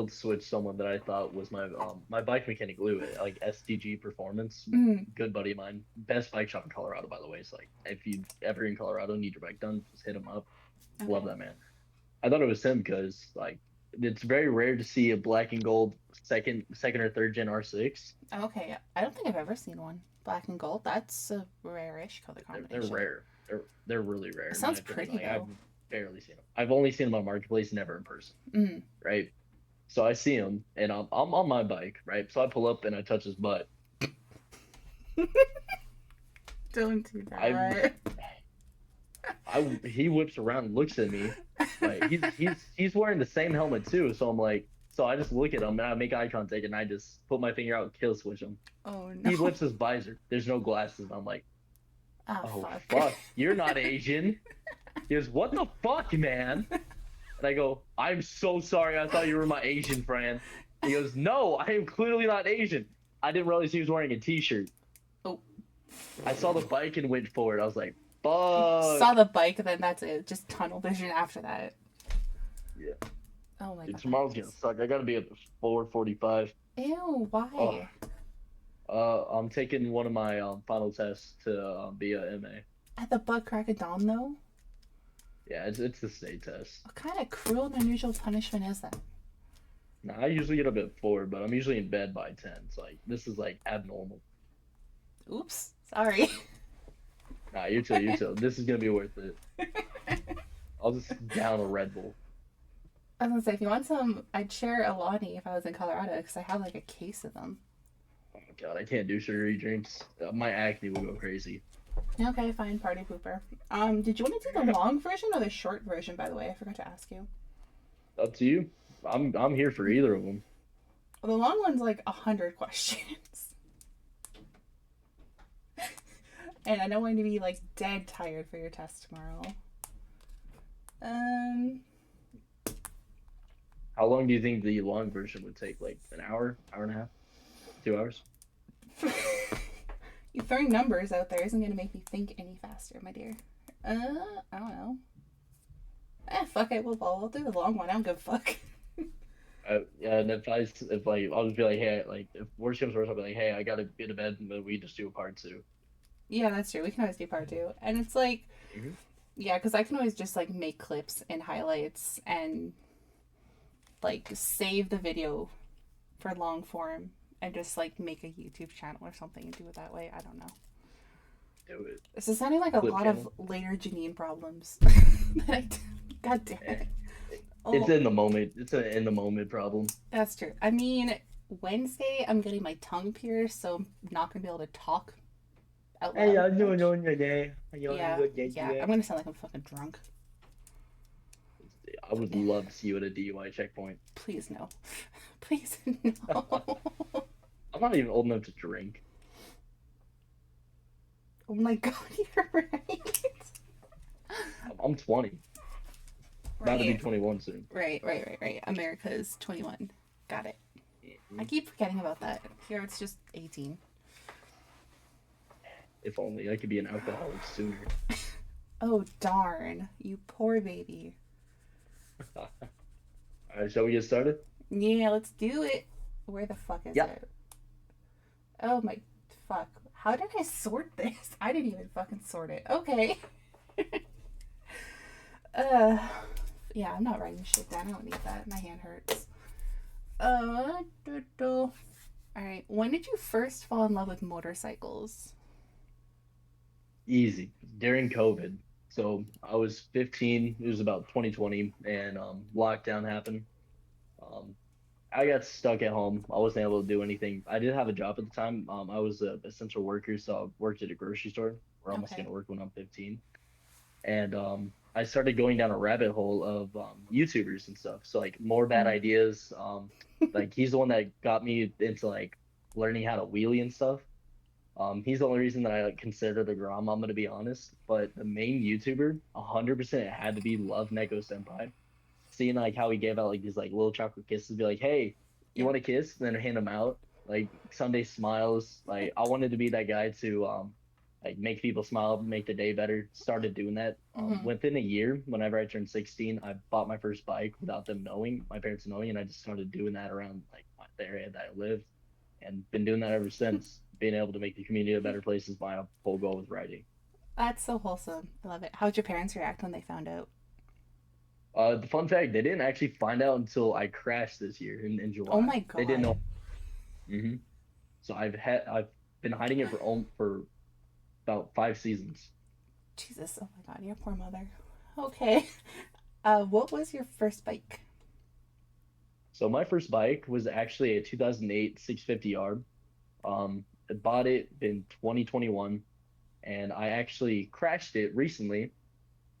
able to switch someone that I thought was my bike mechanic Lou at like SDG Performance, Mm, good buddy of mine, best bike shop in Colorado by the way. So like if you ever in Colorado need your bike done, just hit him up. Love okay. that man. I thought it was him because like it's very rare to see a black and gold second or third gen R6. Okay. I don't think I've ever seen one. Black and gold. That's a rare-ish color They're combination. rare. They're really rare It in my sounds opinion. pretty Like I've though. barely seen them. I've only seen them on Marketplace, never in person. Mm. Right. So I see him and I'm on my bike, right? So I pull up and I touch his butt. Don't do I that. I he whips around and looks at me. Like he's wearing the same helmet too. So I'm like, so I just look at him and I make eye contact and I just put my finger out and kill switch him. Oh no. He lifts his visor. There's no glasses. And I'm like, Ah, oh fuck. fuck, you're not Asian. He goes, what the fuck, man? And I go, I'm so sorry. I thought you were my Asian friend. He goes, no, I am clearly not Asian. I didn't realize he was wearing a t-shirt. Oh. I saw the bike and went forward. I was like, Saw fuck. the bike, then that's it. Just tunnel vision after that. Yeah, Oh my dude, god. tomorrow's gonna suck. I gotta be at 4:45. Ew, Oh, why? I'm taking one of my final tests to be a MA. At the butt crack of dawn, though? Yeah, it's the state test. What kind of cruel and unusual punishment is that? Now I usually get up at 4, but I'm usually in bed by 10. So like this is like abnormal. Oops. Sorry. Nah, you too, you too. This is gonna be worth it. I'll just down a Red Bull. I was gonna say, if you want some, I'd share a Lonnie if I was in Colorado because I have like a case of them. Oh my god, I can't do sugary drinks. My acne will go crazy. Okay, fine, party pooper. Did you want to do the long version or the short version, by the way? I forgot to ask you. Up to you. I'm here for either of them. Well, the long one's like 100 questions. And I don't want you to be like dead tired for your test tomorrow. Um, How long do you think the long version would take? Like an hour, hour and a half, 2 hours? you throwing numbers out there isn't gonna make me think any faster, my dear. I don't know. Fuck it. We'll do the long one. I don't give a fuck. Yeah, and if like I'll just be like, hey, like if worst comes to worst, I'll be like, hey, I gotta get to bed, and then we just do a part two. Yeah, that's true. We can always do part two. And it's like, Hmm. yeah, because I can always just like make clips and highlights and like save the video for long form and just like make a YouTube channel or something and do it that way. I don't know. Do it. This is sounding like a Clip lot of channel. later Janine problems. God damn Eh, it. It's Oh, in the moment. It's an in the moment problem. that's true. I mean, Wednesday I'm getting my tongue pierced, so I'm not gonna be able to talk out Hey, loud I'm doing much. on your day. You doing Yeah, good day yeah. today? I'm gonna sound like I'm fucking drunk. I would love to see you at a DUI checkpoint. Please no. Please no. I'm not even old enough to drink. Oh my god, you're right. I'm 20. About to be Right. 21 soon. Right. America is 21. Got it. I keep forgetting about that. Here it's just 18. If only I could be an alcoholic sooner. Oh darn. You poor baby. All right, shall we get started? Yeah, let's do it. Where the fuck is Yeah. it? Oh my fuck. How did I sort this? I didn't even fucking sort it. Okay. uh yeah, I'm not writing shit down. I don't need that. My hand hurts. Alright. When did you first fall in love with motorcycles? Easy. During COVID. So I was 15. It was about 2020, and lockdown happened. Um, I got stuck at home. I wasn't able to do anything. I did have a job at the time. I was a essential worker, so I worked at a grocery store. We're almost Okay. gonna work when I'm 15. And I started going down a rabbit hole of YouTubers and stuff. So like more bad Mm. ideas. Like he's the one that got me into like learning how to wheelie and stuff. He's the only reason that I like consider the Grom. I'm gonna be honest, but the main YouTuber, 100% had to be Love Neko Senpai. Seeing like how he gave out like these like little chocolate kisses, be like, "Hey, you Yeah. want a kiss?" And then hand them out. Like Sunday smiles. Like I wanted to be that guy to like make people smile, make the day better. Started doing that. Hmm. Within a year, whenever I turned 16, I bought my first bike without them knowing, my parents knowing, and I just started doing that around like the area that I lived, and been doing that ever since. Being able to make the community a better place is my whole goal with riding. That's so wholesome. I love it. How'd your parents react when they found out? The fun fact, they didn't actually find out until I crashed this year in Oh July. my They didn't know. god. So I've been hiding it for about 5 seasons. Jesus. Oh my god, your poor mother. Okay. What was your first bike? So my first bike was actually a 2008 650R. I bought it in 2021, and I actually crashed it recently,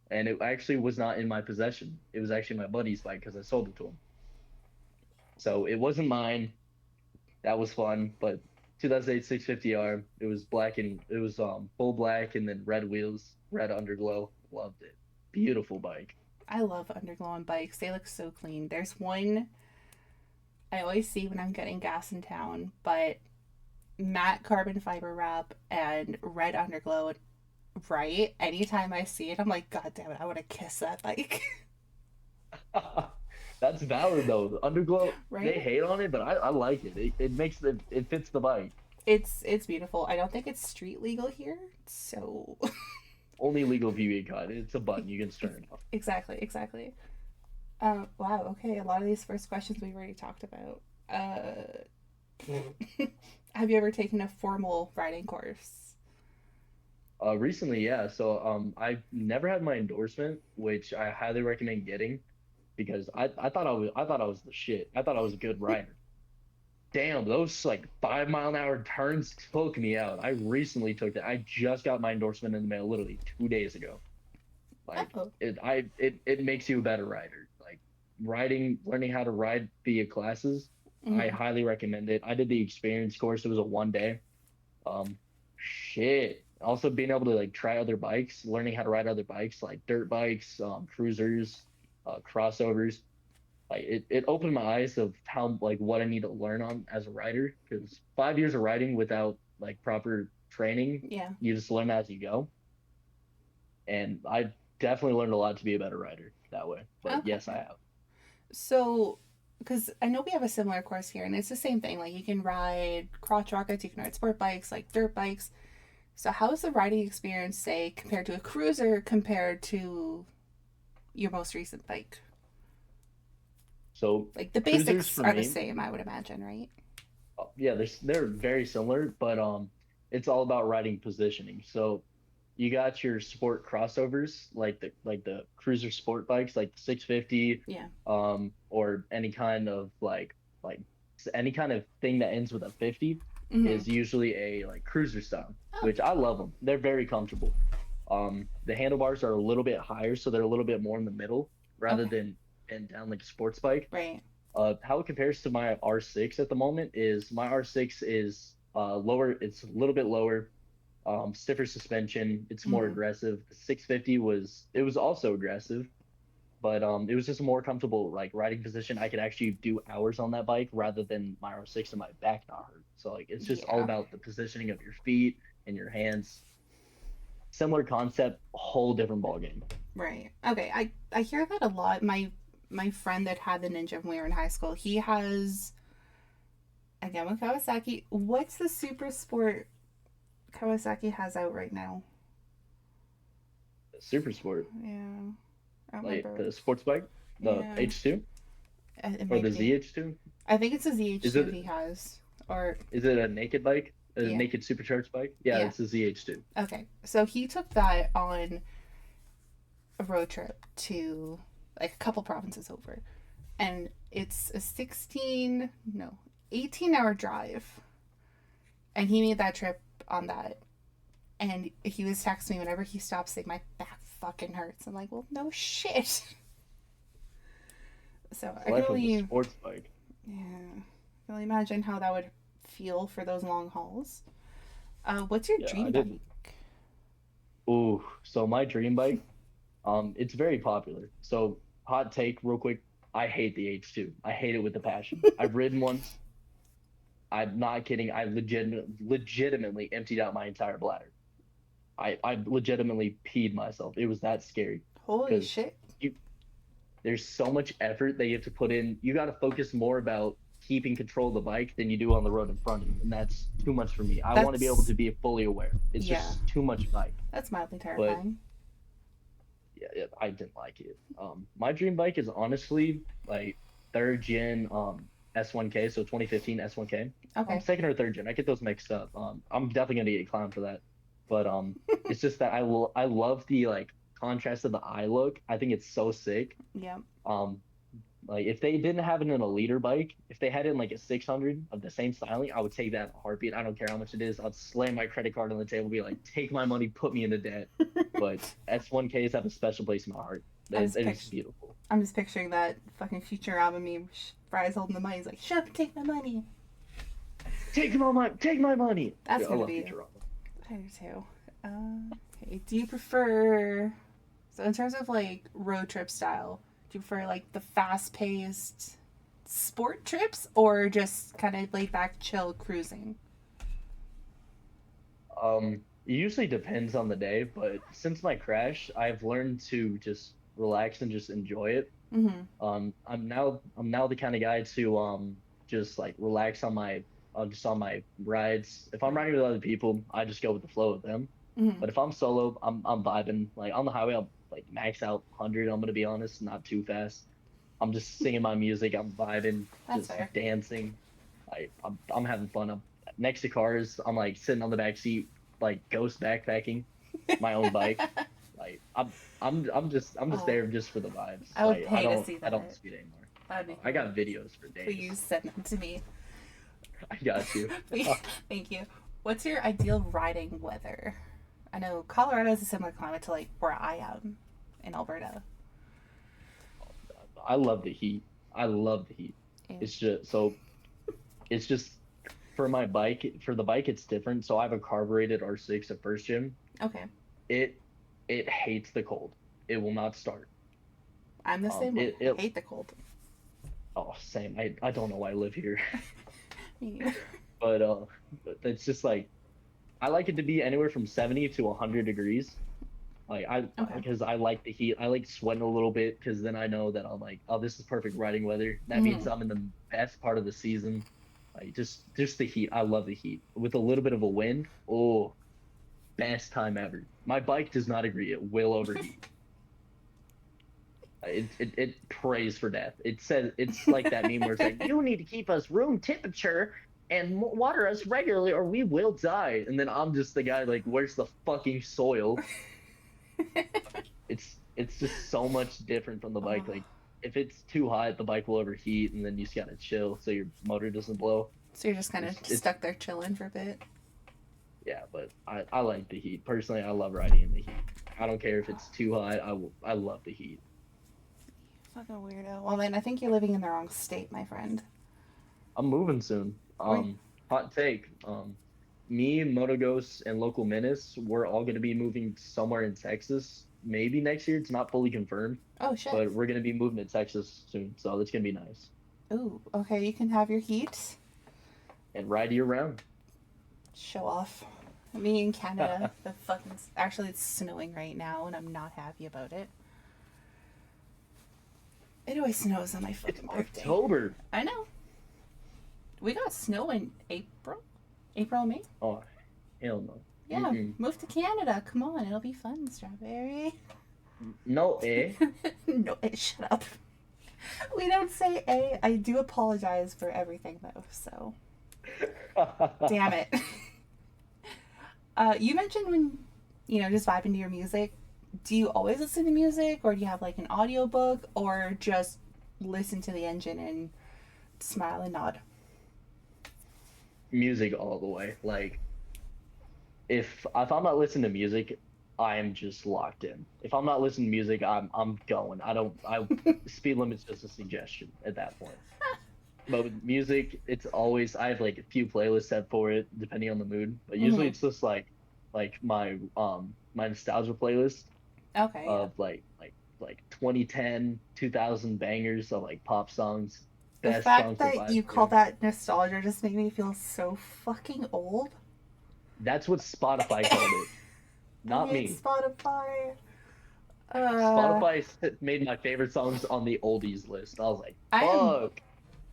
and it actually was not in my possession. It was actually my buddy's bike because I sold it to him. So it wasn't mine. That was fun, but 2008 650R, it was black and it was full black and then red wheels, red underglow. Loved it. Beautiful bike. I love underglow on bikes. They look so clean. There's one I always see when I'm getting gas in town, but matte carbon fiber wrap and red underglow, right? Anytime I see it, I'm like, God damn it, I want to kiss that bike. That's valid though. The underglow, they Right? hate on it, but I like it. It makes it fits the bike. It's beautiful. I don't think it's street legal here, so Only legal PV cut. It's a button. You can turn it off. exactly, exactly. Wow. Okay, a lot of these first questions we've already talked about. Uh, have you ever taken a formal riding course? Recently, yeah. So I've never had my endorsement, which I highly recommend getting because I thought I was the shit. I thought I was a good rider. Damn, those like 5 mile an hour turns took me out. I recently took that. I just got my endorsement in the mail literally 2 days ago. Like Oh, it makes you a better rider. Like learning how to ride via classes, I mm-hmm. highly recommend it. I did the experience course. It was a 1 day. Shit. Also being able to like try other bikes, learning how to ride other bikes like dirt bikes, cruisers, crossovers. Like it opened my eyes of how like what I need to learn on as a rider because 5 years of riding without like proper training, Yeah. you just learn as you go. And I definitely learned a lot to be a better rider that way. But yes, I Okay. have. So, because I know we have a similar course here, and it's the same thing. Like, you can ride crotch rockets, you can ride sport bikes, like dirt bikes. So, how is the riding experience, say, compared to a cruiser compared to your most recent bike? So Like, the cruisers basics for are the me, same, I would imagine, right? yeah, they're very similar, but it's all about riding positioning. So you got your sport crossovers like the cruiser sport bikes like the 650 Yeah. or any kind of like any kind of thing that ends with a 50 Mm-hmm. is usually a like cruiser style, Oh, which I love them. They're very comfortable. The handlebars are a little bit higher, so they're a little bit more in the middle rather okay. than bend down like a sports bike. Right. How it compares to my R6 at the moment is my R6 is lower, it's a little bit lower, stiffer suspension, it's more Mm-hmm. aggressive. The 650 it was also aggressive, but it was just a more comfortable like riding position. I could actually do hours on that bike rather than my R6 and my back not hurt. So like it's just all Yeah. about the positioning of your feet and your hands. Similar concept, whole different ball game. Right. Okay. I hear that a lot. My friend that had the Ninja when we were in high school, he has again with Kawasaki. What's the super sport Kawasaki has out right now? Super sport, Yeah, I don't like remember. the sports bike, the Yeah, H2 it or might the be. ZH2. I think it's a Is ZH2 it he has. Or, is it a naked bike? A yeah, naked supercharged bike? Yeah, yeah. it's a ZH2. Okay. So he took that on a road trip to like a couple provinces over. And it's a 16, no, 18-hour drive. And he made that trip on that. And he was texting me whenever he stops saying, my back fucking hurts. I'm like, well, no shit. So It's I can life of a only, sports bike. yeah, I can only imagine how that would feel for those long hauls. What's your Yeah, I dream didn't. bike? Ooh, so my dream bike, it's very popular. So hot take real quick, I hate the H2. I hate it with a passion. I've ridden once. I'm not kidding. I legitimately emptied out my entire bladder. I legitimately peed myself. It was that scary Holy because shit. you there's so much effort that you have to put in. You got to focus more about keeping control of the bike than you do on the road in front of you, and that's too much for me. I want to be able That's to be fully aware. It's yeah. just too much bike. That's mildly But terrifying. yeah, I didn't like it. My dream bike is honestly like third gen S1K, so 2015 S1K. Okay. Second or third gen. I get those mixed up. I'm definitely gonna get clowned for that. But it's just that I love the like contrast of the eye look. I think it's so sick. Yeah. Um, like if they didn't have it in a leader bike, if they had it in like a 600 of the same styling, I would take that in a heartbeat. I don't care how much it is. I'd slam my credit card on the table, be like, take my money, put me into debt. But S1Ks have a special place in my heart. I just They're picture just beautiful. I'm just picturing that fucking Futurama meme. Fry's holding the money. He's like, "Shut up and take my money." Take my money. That's Yeah, I gonna love be. Futurama. I do too. Okay. Do you prefer? So in terms of like road trip style, do you prefer like the fast paced sport trips or just kind of laid back, chill cruising? It usually depends on the day, but since my crash, I've learned to just relax and just enjoy it. Mm-hmm. I'm now the kind of guy to just like relax on my just on my rides. If I'm riding with other people, I just go with the flow of them. Mm-hmm. But if I'm solo, I'm vibing. Like on the highway, I'll like max out 100. I'm gonna be honest, not too fast. I'm just singing my music. I'm vibing, That's just fair. dancing. I'm having fun. I'm next to cars. I'm like sitting on the back seat, like ghost backpacking my own bike. Like I'm just Oh, there just for the vibes. I would Like I pay to don't see I don't that. speed anymore. That would make I me got really. videos for days. Please send them to me. I got you. Thank you. What's your ideal riding weather? I know Colorado is a similar climate to like where I am in Alberta. I love the heat. I love the heat. Ew. It's just so it's just for my bike for the bike it's different. So I have a carbureted R6 at first gen. Okay, It it hates the cold. It will not start. I'm the same way. It I it hate the cold. oh same. I don't know why I live here, Me neither. but it's just like I like it to be anywhere from 70 to 100 degrees. Like I Okay. because I like the heat. I like sweating a little bit because then I know that I'm like, oh, this is perfect riding weather. That means Mm-hmm. I'm in the best part of the season. Like just the heat. I love the heat. With a little bit of a wind, oh, best time ever. My bike does not agree. It will overheat. It prays for death. It says it's like that meme where it's like, you need to keep us room temperature and water us regularly or we will die. And then I'm just the guy like, where's the fucking soil? It's just so much different from the Oh, bike. Like if it's too hot, the bike will overheat, and then you just gotta chill so your motor doesn't blow. so you're just kind of It's stuck there chilling for a bit. yeah, but I like the heat personally. I love riding in the heat. I don't care if it's too hot. I love the heat. Fucking weirdo. Well, then I think you're living in the wrong state, my friend. I'm moving soon. Where? Hot take. Me, Moto Ghost, and Local Menace, we're all gonna be moving somewhere in Texas. Maybe next year. It's not fully confirmed, Oh shit. but we're gonna be moving to Texas soon, so that's gonna be nice. Ooh. Okay, you can have your heat. And ride year round. Show off. Me in Canada, the fucking. Actually, it's snowing right now, and I'm not happy about it. It always snows on my It's fucking birthday. October. I know. We got snow in April. April, May. Oh, hell no. Yeah, Mm-mm. move to Canada. Come on, it'll be fun, Strawberry. No, eh? No, shut up. We don't say A. I do apologize for everything though. So, damn it. You mentioned when just vibing to your music. Do you always listen to music, or do you have like an audiobook, or just listen to the engine and smile and nod? Music all the way. Like if I'm not listening to music, I'm just locked in. If I'm not listening to music, I'm going. I don't I speed limit's just a suggestion at that point. But with music, it's always I have like a few playlists set for it depending on the mood. But usually Mm-hmm. it's just like my nostalgia playlist Okay, yeah. of like 2010, 2000 bangers of like pop songs, The best fact songs to that vibe you call to. that nostalgia just made me feel so fucking old. That's what Spotify called it. I Not hate me. Spotify. Uh, Spotify made my favorite songs on the oldies list. I was like, I am. fuck.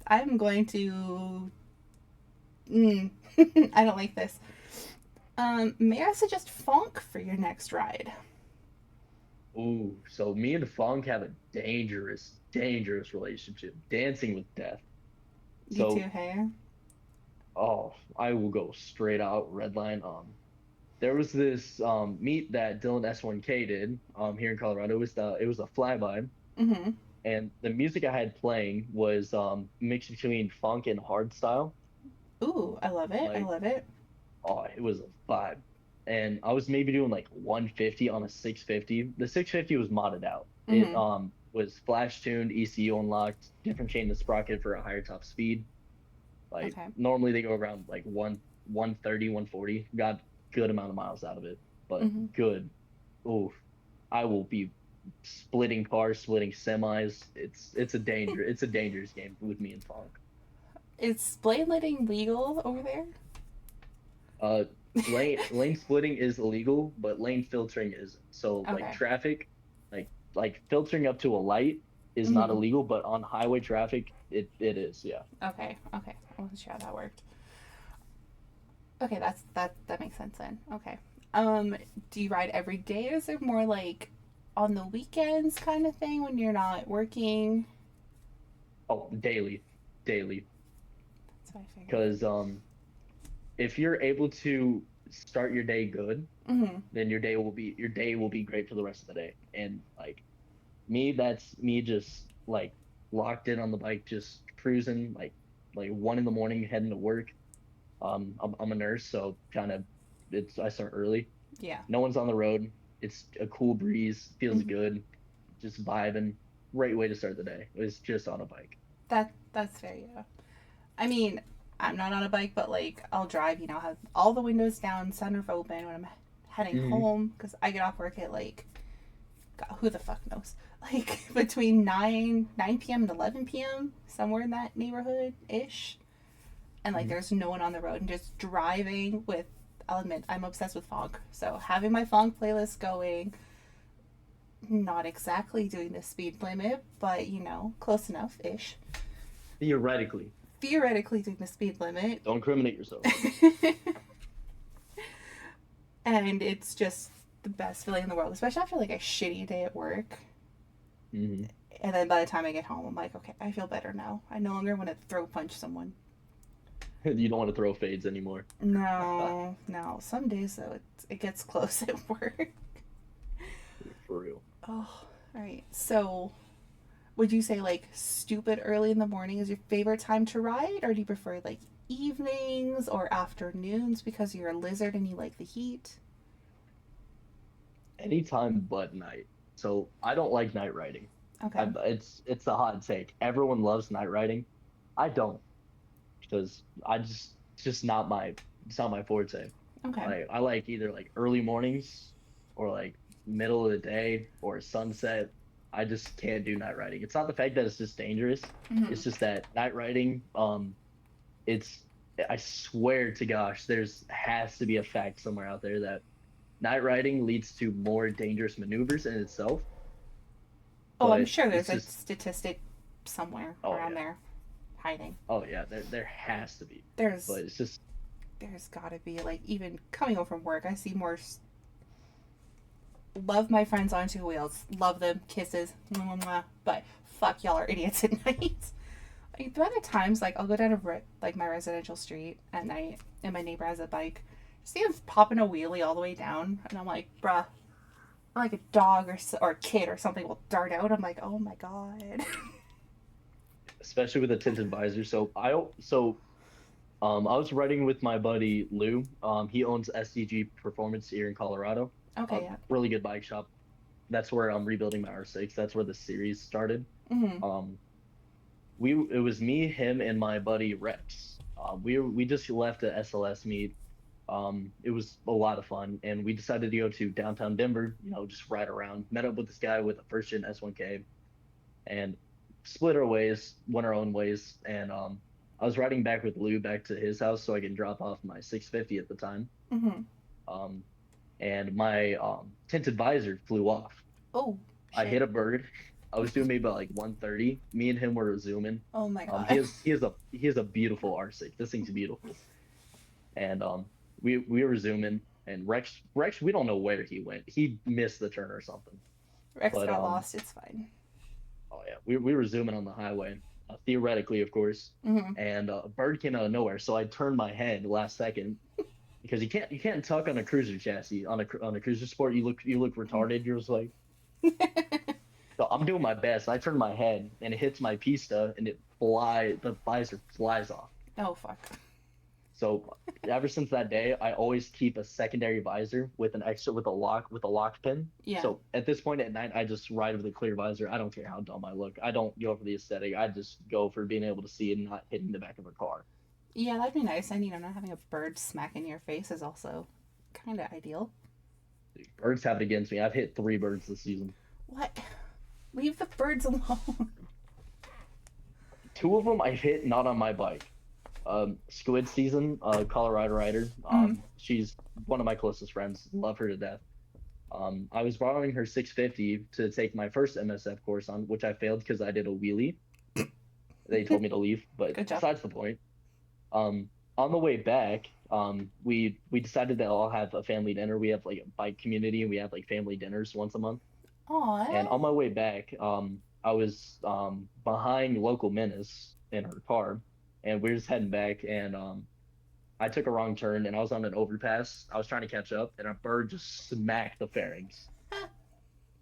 I'm going to. Mm, I don't like this. May I suggest funk for your next ride? Ooh, so me and Funk have a dangerous, dangerous relationship, dancing with death. You too, So, hey? oh, I will go straight out red line. There was this meet that Dylan S1K did here in Colorado. It was a flyby, Mm-hmm. and the music I had playing was mixed between funk and hardstyle. Ooh, I love it. I Like, love it. oh, it was a vibe. And I was maybe doing like 150 on a 650. The 650 was modded out. It Mm-hmm. was flash tuned, ECU unlocked, different chain to sprocket for a higher top speed. Like Okay. normally they go around like 130, 140. Got good amount of miles out of it, but Mm-hmm. good. Oh, I will be splitting cars, splitting semis. It's a dangerous game with me and Funk. Is blade letting legal over there? Uh, lane splitting is illegal, but lane filtering isn't. So like Okay. traffic, like filtering up to a light is not Mm-hmm. illegal, but on highway traffic, it is. Yeah. Okay. Okay. I wasn't sure how that worked. Okay, that makes sense then. Okay. Do you ride every day, or is it more like on the weekends kind of thing when you're not working? Oh, daily, daily. That's what I figured. Because if you're able to start your day good, Mm-hmm. then your day will be great for the rest of the day. And like me, that's me just like locked in on the bike, just cruising like 1 in the morning, heading to work. I'm a nurse, so kind of it's I start early. Yeah. No one's on the road. It's a cool breeze, feels Mm-hmm. good, just vibing. Great way to start the day. It was just on a bike. That's fair. Yeah. I mean, I'm not on a bike, but like I'll drive. Have all the windows down, sunroof open when I'm heading Hmm. home because I get off work at like God, who the fuck knows, like between 9 p.m. and 11 p.m. somewhere in that neighborhood ish, and like Hmm. there's no one on the road and just driving with. I'll admit I'm obsessed with funk, so having my funk playlist going, not exactly doing the speed limit, but close enough ish. Theoretically, Theoretically doing the speed limit. don't incriminate yourself. And it's just the best feeling in the world, especially after like a shitty day at work. Hmm. And then by the time I get home, I'm like, okay, I feel better now. I no longer want to throw punch someone. You don't want to throw fades anymore. No, no. Some days though, it gets close at work. For real. Oh, all right. So, would you say like stupid early in the morning is your favorite time to ride, or do you prefer like evenings or afternoons because you're a lizard and you like the heat? Anytime but night. So I don't like night riding. Okay. It's a hot take. Everyone loves night riding. I don't because it's not my forte. Okay. I like either like early mornings or like middle of the day or sunset. I just can't do night riding. It's not the fact that it's just dangerous. Mm-hmm. It's just that night riding, it's I swear to gosh, there's has to be a fact somewhere out there that night riding leads to more dangerous maneuvers in itself. Oh, I'm But sure there's it's a just statistic somewhere oh around yeah, there hiding. oh yeah, there has to be. There's But it's just there's got to be like even coming home from work, I see more. Love my friends on two wheels, love them, kisses, mwah, mwah, mwah, but fuck y'all are idiots at night. Like the other times, like I'll go down to like my residential street at night, and my neighbor has a bike. See him popping a wheelie all the way down, and I'm like, bruh, like a dog or a kid or something will dart out. I'm like, oh my god. especially with a tinted visor. I was riding with my buddy Lou. He owns SDG Performance here in Colorado. Okay, yeah. Really good bike shop. That's where I'm rebuilding my R6. That's where the series started. Mm-hmm. Um, it was me, him, and my buddy Rex. We just left the SLS meet. It was a lot of fun, and we decided to go to downtown Denver. Just ride around. Met up with this guy with a first gen S1K, and split our ways, went our own ways. And I was riding back with Lou back to his house so I can drop off my 650 at the time. Mm-hmm. Um, and my tinted visor flew off. Oh, I shit. hit a bird. I was doing maybe about like 130. Me and him were zooming. Oh my He god. has he has a beautiful R6. This thing's beautiful. And we were zooming, and Rex we don't know where he went. He missed the turn or something. Rex But got lost. It's fine. oh yeah, we were zooming on the highway, theoretically of course, Mm-hmm. and a bird came out of nowhere. So I turned my head last second because you can't tuck on a cruiser chassis on a cruiser sport. You look retarded. You're just like, so I'm doing my best. I turn my head and it hits my pista and the visor flies off. Oh fuck. So ever since that day, I always keep a secondary visor with with a lock pin. Yeah. So at this point at night, I just ride with a clear visor. I don't care how dumb I look. I don't go for the aesthetic. I just go for being able to see it and not hitting the back of a car. Yeah, that'd be nice. I mean, I'm not having a bird smack in your face is also kind of ideal. Birds have it against me. I've hit 3 birds this season. What? Leave the birds alone. 2 of them I've hit not on my bike. Squid season, Colorado rider. Mm-hmm. She's one of my closest friends. Love her to death. I was borrowing her 650 to take my first MSF course on, which I failed because I did a wheelie. They told me to leave, but Good job. besides the point. On the way back, we decided that I'll have a family dinner. We have like a bike community, and we have like family dinners once a month. And Aw. on my way back, I was behind local menace in her car, and we are just heading back, and I took a wrong turn, and I was on an overpass. I was trying to catch up, and a bird just smacked the fairings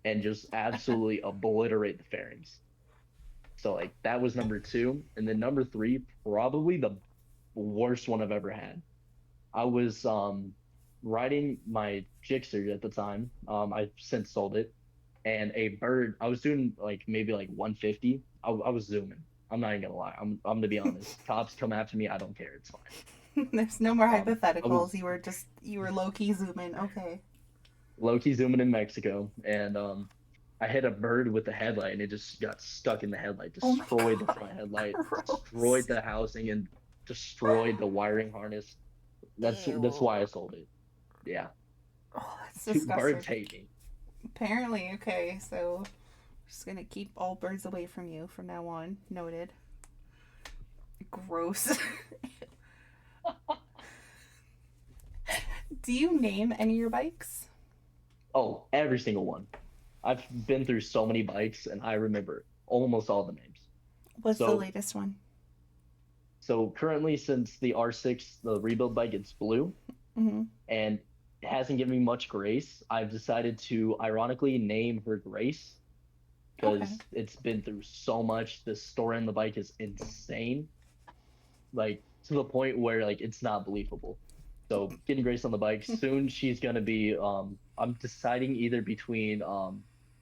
and just absolutely obliterate the fairings. So like that was number two, and then number three, probably the worst one I've ever had. I was riding my Gixxer at the time. I since sold it, and a bird. I was doing like maybe like 150. I was zooming. I'm not even gonna lie. I'm gonna be honest. Cops come after me. I don't care. It's fine. There's no more I hypotheticals. was You were low key zooming. Okay. low key zooming in Mexico, and I hit a bird with the headlight, and it just got stuck in the headlight, Oh my destroyed the god. front headlight, destroyed Gross. the housing, and destroyed the wiring harness. That's Ew. why I sold it. Yeah, Oh, that's two disgusting. birds hate me. Apparently, okay, so I'm just gonna keep all birds away from you from now on. Noted. Gross. Do you name any of your bikes? Oh, every single one. I've been through so many bikes, and I remember almost all the names. What's the So, latest one? so currently, since the R6, the rebuild bike, it's blue, Mm-hmm. and it hasn't given me much grace. I've decided to ironically name her Grace Okay. because it's been through so much. The story on the bike is insane, like to the point where like it's not believable. So getting Grace on the bike soon. She's gonna be. I'm deciding either between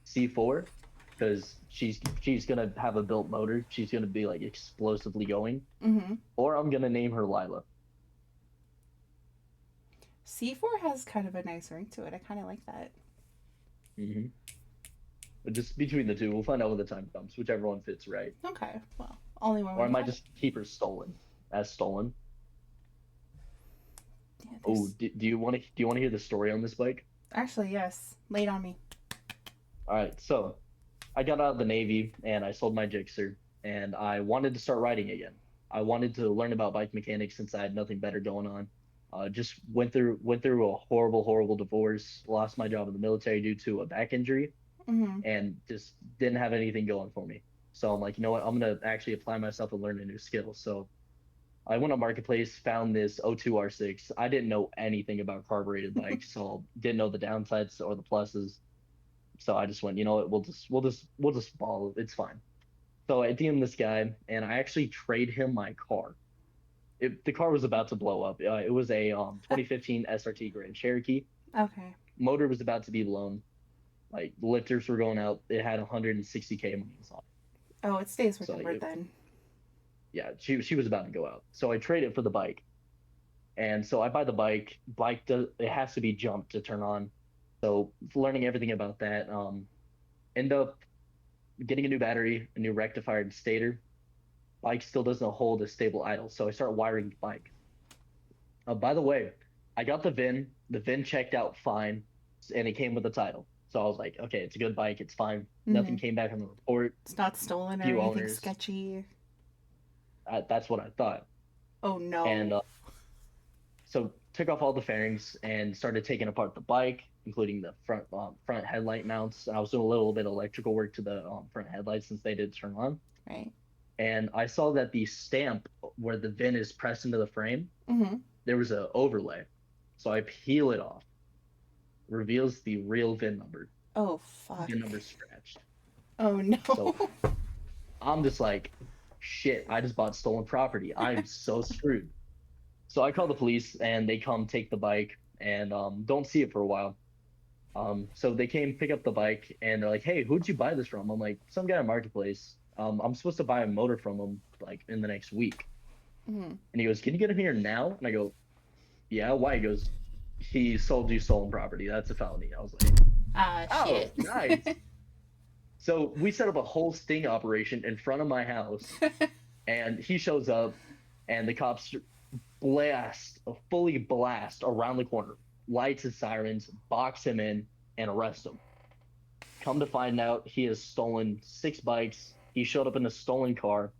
C4 because she's gonna have a built motor. She's gonna be like explosively going, Mm-hmm. or I'm gonna name her Lila. C4 has kind of a nice ring to it. I kind of like that. Hmm. But just between the two, we'll find out when the time comes, whichever one fits right. Okay, well, only one Or way I to might find it. just keep her stolen as stolen. Yeah, Oh, there's do you want to hear the story on this bike? actually yes. Late on me. All right, so I got out of the Navy and I sold my Gixxer and I wanted to start riding again. I wanted to learn about bike mechanics since I had nothing better going on. Just went through a horrible divorce. Lost my job in the military due to a back injury Mm-hmm. and just didn't have anything going for me. So I'm like, you know what? I'm gonna actually apply myself and learn a new skill. So I went on Marketplace, found this O2 R6. I didn't know anything about carbureted bikes, so didn't know the downsides or the pluses. So I just went, you know what? We'll just ball. It's fine. So I DM this guy, and I actually trade him my car. The car was about to blow up. It was a 2015 SRT Grand Cherokee. Okay. Motor was about to be blown. Like lifters were going out. It had 160K miles on it. Oh, it stays So remembered then. yeah, she was about to go out. So I trade it for the bike. And so I buy the bike. Bike does it has to be jumped to turn on. So learning everything about that. End up getting a new battery, a new rectifier and stator. Bike still doesn't hold a stable idle, so I start wiring the bike. By the way, I got the VIN. The VIN checked out fine, and it came with the title. So I was like, okay, it's a good bike. It's fine. Mm-hmm. Nothing came back on the report. It's not stolen or Few anything owners. sketchy. That's what I thought. Oh And no. so took off all the fairings and started taking apart the bike, including the front headlight mounts. I was doing a little bit of electrical work to the front headlights since they did turn on. Right. And I saw that the stamp where the VIN is pressed into the frame, Mm-hmm. there was an overlay. So I peel it off, reveals the real VIN number. Oh fuck. VIN number scratched. Oh no. So I'm just like, shit, I just bought stolen property. I'm so screwed. So I call the police and they come take the bike and don't see it for a while. So they came pick up the bike and they're like, "Hey, who'd you buy this from?" I'm like, "Some guy on Marketplace. I'm supposed to buy a motor from him like in the next week." Mm-hmm. And he goes, "Can you get him here now?" And I go, "Yeah, why?" He goes, "He sold you stolen property. That's a felony." I was like, Ah, "Oh, shit. nice." So we set up a whole sting operation in front of my house, and he shows up, and the cops fully blast around the corner, lights and sirens, box him in, and arrest him. Come to find out, he has stolen 6 bikes. He showed up in a stolen car,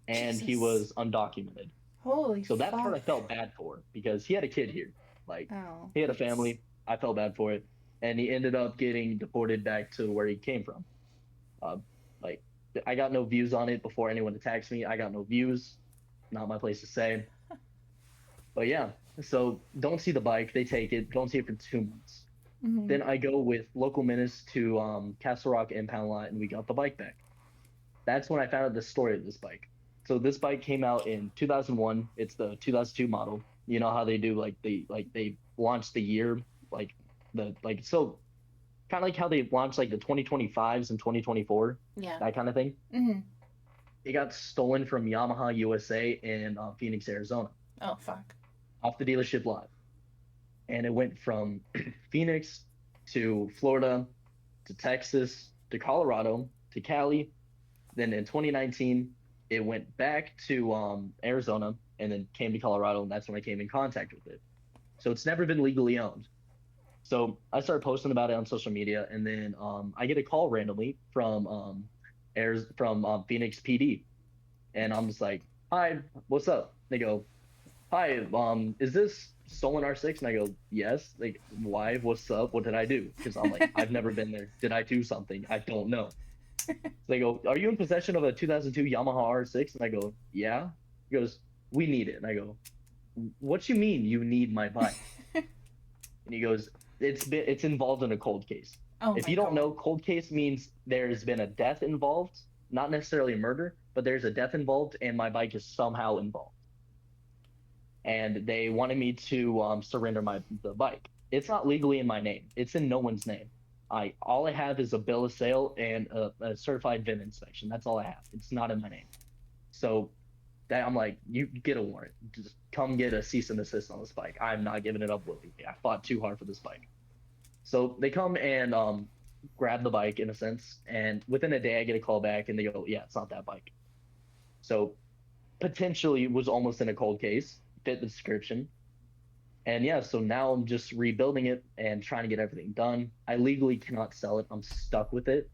and he Jesus. was undocumented. Holy So that part fuck. I felt bad for because he had a kid here. Like, Oh. he had a family. I felt bad for it. And he ended up getting deported back to where he came from. Uh, like, I got no views on it before anyone attacks me. I got no views. Not my place to say. But yeah, so don't see the bike. They take it. Don't see it for 2 months. Mm-hmm. Then I go with local menace to Castle Rock impound lot, and we got the bike back. That's when I found out the story of this bike. So this bike came out in 2001. It's the 2002 model. You know how they do they launched the year like the like so kind of like how they launched like the 2025s and 2024, Yeah. that kind of thing. Mm-hmm. It got stolen from Yamaha USA in Phoenix, Arizona, Oh fuck. off the dealership lot, and it went from Phoenix to Florida to Texas to Colorado to Cali. Then in 2019, it went back to Arizona and then came to Colorado, and that's when I came in contact with it. So it's never been legally owned. So I started posting about it on social media, and then I get a call randomly from Phoenix PD, and I'm just like, "Hi, what's up?" They go, "Hi, is this stolen R6?" And I go, "Yes." Like, why? What's up? What did I do? Because I'm like, I've never been there. Did I do something? I don't know. So they go, "Are you in possession of a 2002 Yamaha R6?" And I go, "Yeah." He goes, "We need it." And I go, "What you mean you need my bike?" And he goes, "It's involved in a cold case. Oh If my you don't god. know, cold case means there's been a death involved, not necessarily a murder, but there's a death involved, and my bike is somehow involved." And they wanted me to surrender the bike. It's not legally in my name. It's in no one's name. All I have is a bill of sale and a certified VIN inspection. That's all I have. It's not in my name. So that I'm like, you get a warrant. Just come get a cease and desist on this bike. I'm not giving it up willingly. I fought too hard for this bike. So they come and grab the bike in a sense, and within a day I get a call back and they go, "Yeah, it's not that bike." So potentially was almost in a cold case, fit the description. And yeah, so now I'm just rebuilding it and trying to get everything done. I legally cannot sell it. I'm stuck with it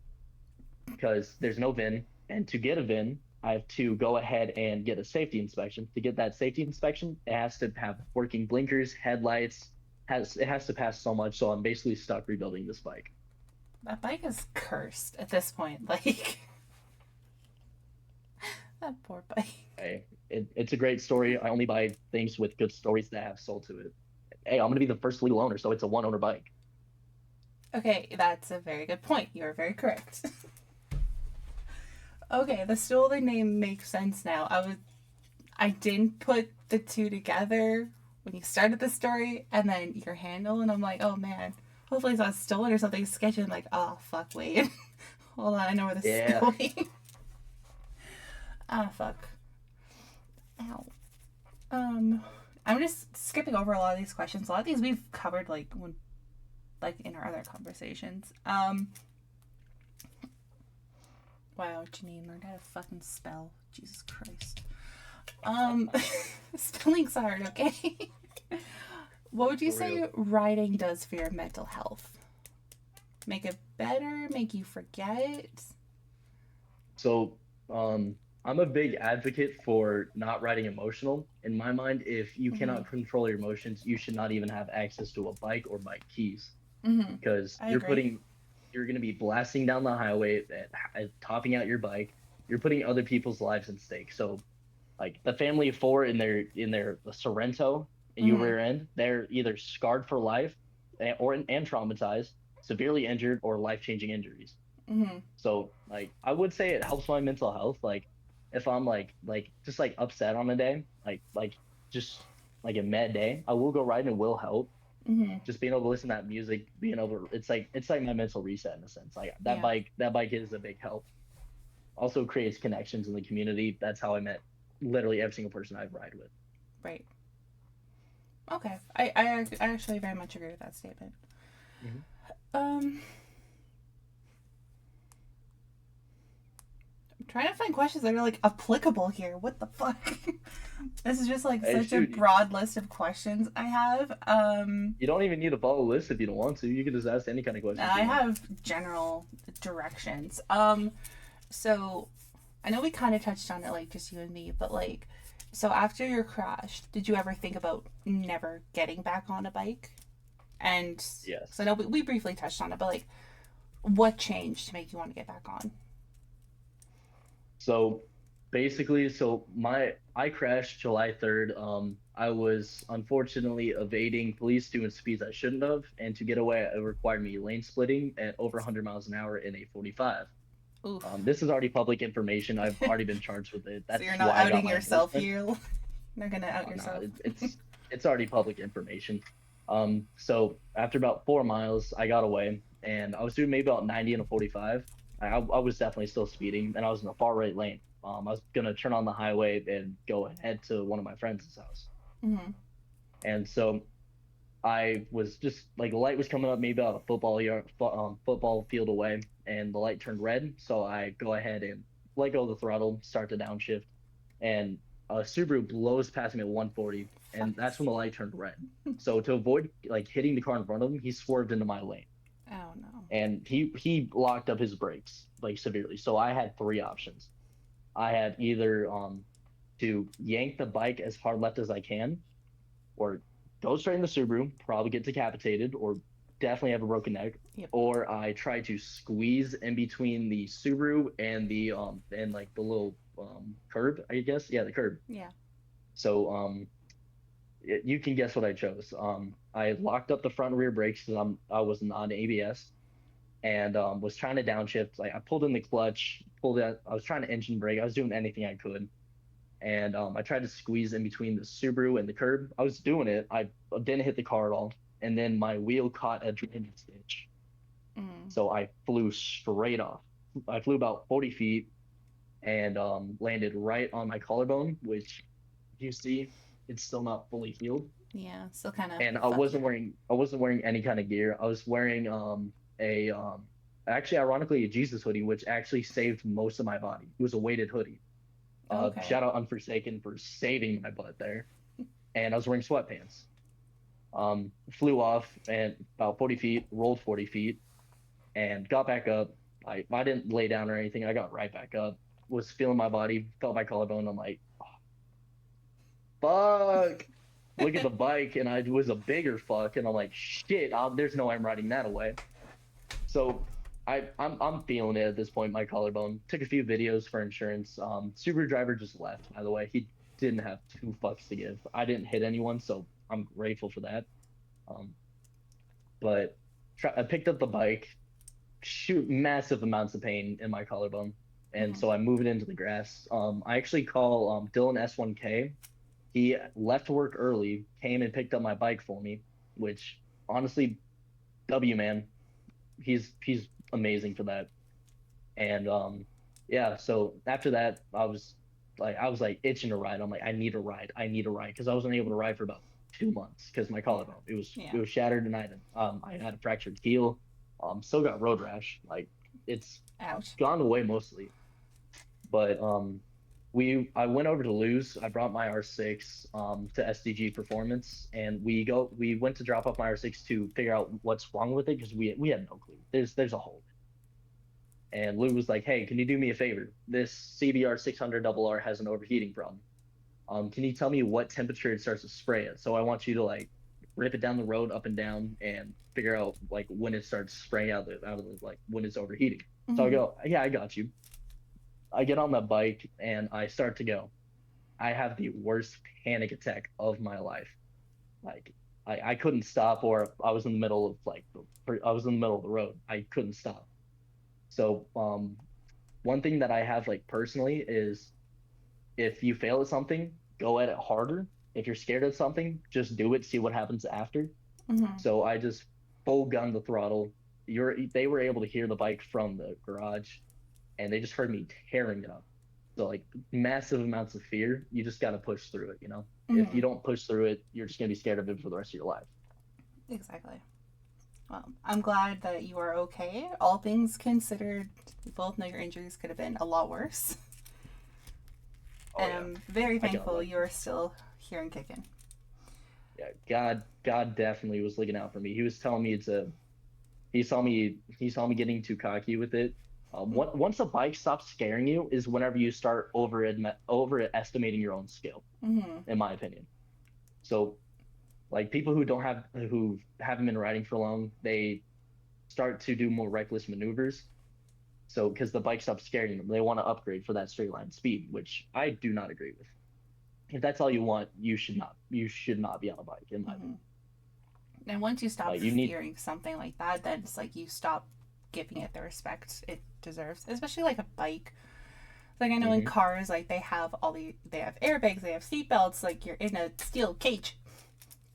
because there's no VIN. And to get a VIN, I have to go ahead and get a safety inspection. To get that safety inspection, it has to have working blinkers, headlights, it has to pass so much. So I'm basically stuck rebuilding this bike. That bike is cursed at this point. Like that poor bike. Hey, it's a great story. I only buy things with good stories that have soul to it. Hey, I'm gonna be the first legal owner, so it's a one owner bike. Okay, that's a very good point. You are very correct. Okay, the stolen name makes sense now. I didn't put the two together when you started the story, and then your handle, and I'm like, oh man, hopefully it's not stolen or something sketchy. And like, oh fuck, wait, hold on, I know where this is Yeah. going. Ah, fuck. Ow. I'm just skipping over a lot of these questions. A lot of these we've covered like in our other conversations. Wow, Janine learned how to fucking spell. Jesus Christ. Spelling's hard, okay? What would you For real. say riding does for your mental health? Make it better? Make you forget? So, I'm a big advocate for not riding emotional. In my mind, if you Mm-hmm. cannot control your emotions, you should not even have access to a bike or bike keys Mm-hmm. because I agree. you're going to be blasting down the highway topping out your bike. You're putting other people's lives in stake. So, like the family of four in their Sorrento, and you Mm-hmm. rear end, they're either scarred for life and traumatized, severely injured, or life changing injuries. Mm-hmm. So like I would say it helps my mental health. Like if I'm like just like upset on a day, like just like a mad day, I will go ride and it will help. Mm-hmm. Just being able to listen to that music, being able to, it's like my mental reset in a sense. Like Yeah. that bike is a big help. Also creates connections in the community. That's how I met literally every single person I ride with. Right. Okay. I actually very much agree with that statement. Hmm. Um, I'm trying to find questions that are like applicable here. What the fuck? This is just like Hey, such a shoot, broad list of questions I have. you don't even need to follow a list if you don't want to. You can just ask any kind of questions I you want. have general directions. So I know we kind of touched on it, like just you and me, but like, so after your crash, did you ever think about never getting back on a bike? And so I Yes. know we briefly touched on it, but like, what changed to make you want to get back on? So basically, so my I crashed July 3rd. I was unfortunately evading police doing speeds I shouldn't have, and to get away, it required me lane splitting at over 100 miles an hour in a 45. Oof. This is already public information. I've already been charged with it. So you're That's not why I got outing my yourself endorsement. here. You're not gonna out No, yourself. it's already public information. So after about 4 miles, I got away, and I was doing maybe about 90 and a 45. I was definitely still speeding, and I was in the far right lane. I was gonna turn on the highway and go ahead to one of my friends' house, Mm-hmm. and so I was just like the light was coming up maybe about a football field away, and the light turned red. So I go ahead and let go of the throttle, start the downshift, and a Subaru blows past me at 140, and that's Fucks. when the light turned red. So to avoid like hitting the car in front of him, he swerved into my lane, Oh no. and he locked up his brakes like severely. So I had three options. I had either to yank the bike as hard left as I can, or go straight in the Subaru, probably get decapitated, or definitely have a broken neck. Yep. Or I try to squeeze in between the Subaru and the and like the little curb, I guess. Yeah, the curb. Yeah. So you can guess what I chose. I locked up the front and rear brakes because I was on ABS and was trying to downshift. Like I pulled in the clutch, pulled out. I was trying to engine brake. I was doing anything I could, and I tried to squeeze in between the Subaru and the curb. I was doing it. I didn't hit the car at all, and then my wheel caught a drainage ditch, Mm. so I flew straight off. I flew about 40 feet and landed right on my collarbone, which you see, it's still not fully healed. Yeah. Still kind of And fucky. I wasn't wearing any kind of gear. I was wearing a actually ironically a Jesus hoodie, which actually saved most of my body. It was a weighted hoodie. Okay. Shout out Unforsaken for saving my butt there. And I was wearing sweatpants. Flew off and about 40 feet, rolled 40 feet, and got back up. I didn't lay down or anything. I got right back up. Was feeling my body, felt my collarbone. I'm like, fuck. Look at the bike, and I was a bigger fuck, and I'm like, shit. There's no way I'm riding that away. So I'm feeling it at this point. My collarbone. Took a few videos for insurance. Subaru driver just left. By the way, he didn't have two fucks to give. I didn't hit anyone, so I'm grateful for that. Um, but I picked up the bike. Shoot, massive amounts of pain in my collarbone, and Mm-hmm. so I move it into the grass. I actually call Dylan S1K. He left work early, came and picked up my bike for me, which honestly, W man, he's amazing for that. And yeah, so after that, I was like itching to ride. I'm like, I need a ride, I need a ride, because I wasn't able to ride for about 2 months because my Yeah. collarbone Yeah. it was shattered, and I had a fractured heel. Still got road rash. Like it's Ouch. gone away mostly, but I went over to Lose. I brought my R6 to SDG Performance, and we went to drop off my R6 to figure out what's wrong with it because we had no clue. There's a hole. And Lou was like, "Hey, can you do me a favor? This CBR 600 double R has an overheating problem. Can you tell me what temperature it starts to spray at? So I want you to like rip it down the road up and down and figure out like when it starts spraying out of the like when it's overheating." So I Mm-hmm. go, "Yeah, I got you." I get on the bike and I start to go. I have the worst panic attack of my life. Like I couldn't stop, or I was in the middle of I was in the middle of the road. I couldn't stop. So one thing that I have like personally is if you fail at something, go at it harder. If you're scared of something, just do it, see what happens after. Mm-hmm. So I just full gun the throttle. They were able to hear the bike from the garage and they just heard me tearing it up. So like massive amounts of fear, you just gotta push through it, you know? If Mm-hmm. you don't push through it, you're just gonna be scared of it for the rest of your life. Exactly. Well, I'm glad that you are okay. All things considered, we both know your injuries could have been a lot worse. Oh And yeah. I'm very I got thankful lucky. you are still here and kicking. Yeah, God definitely was looking out for me. He was telling me he saw me getting too cocky with it. Once a bike stops scaring you is whenever you start overestimating your own skill, Mm-hmm. in my opinion. So like people who haven't been riding for long, they start to do more reckless maneuvers. So because the bike stops scaring them, they want to upgrade for that straight line speed, which I do not agree with. If that's all you want, you should not be on a bike, in my Mm-hmm. opinion. And once you stop Like you need. fearing something like that, then it's like you stop giving it the respect it deserves, especially like a bike. Like I know in Hmm. cars, like they have airbags, they have seatbelts, like you're in a steel cage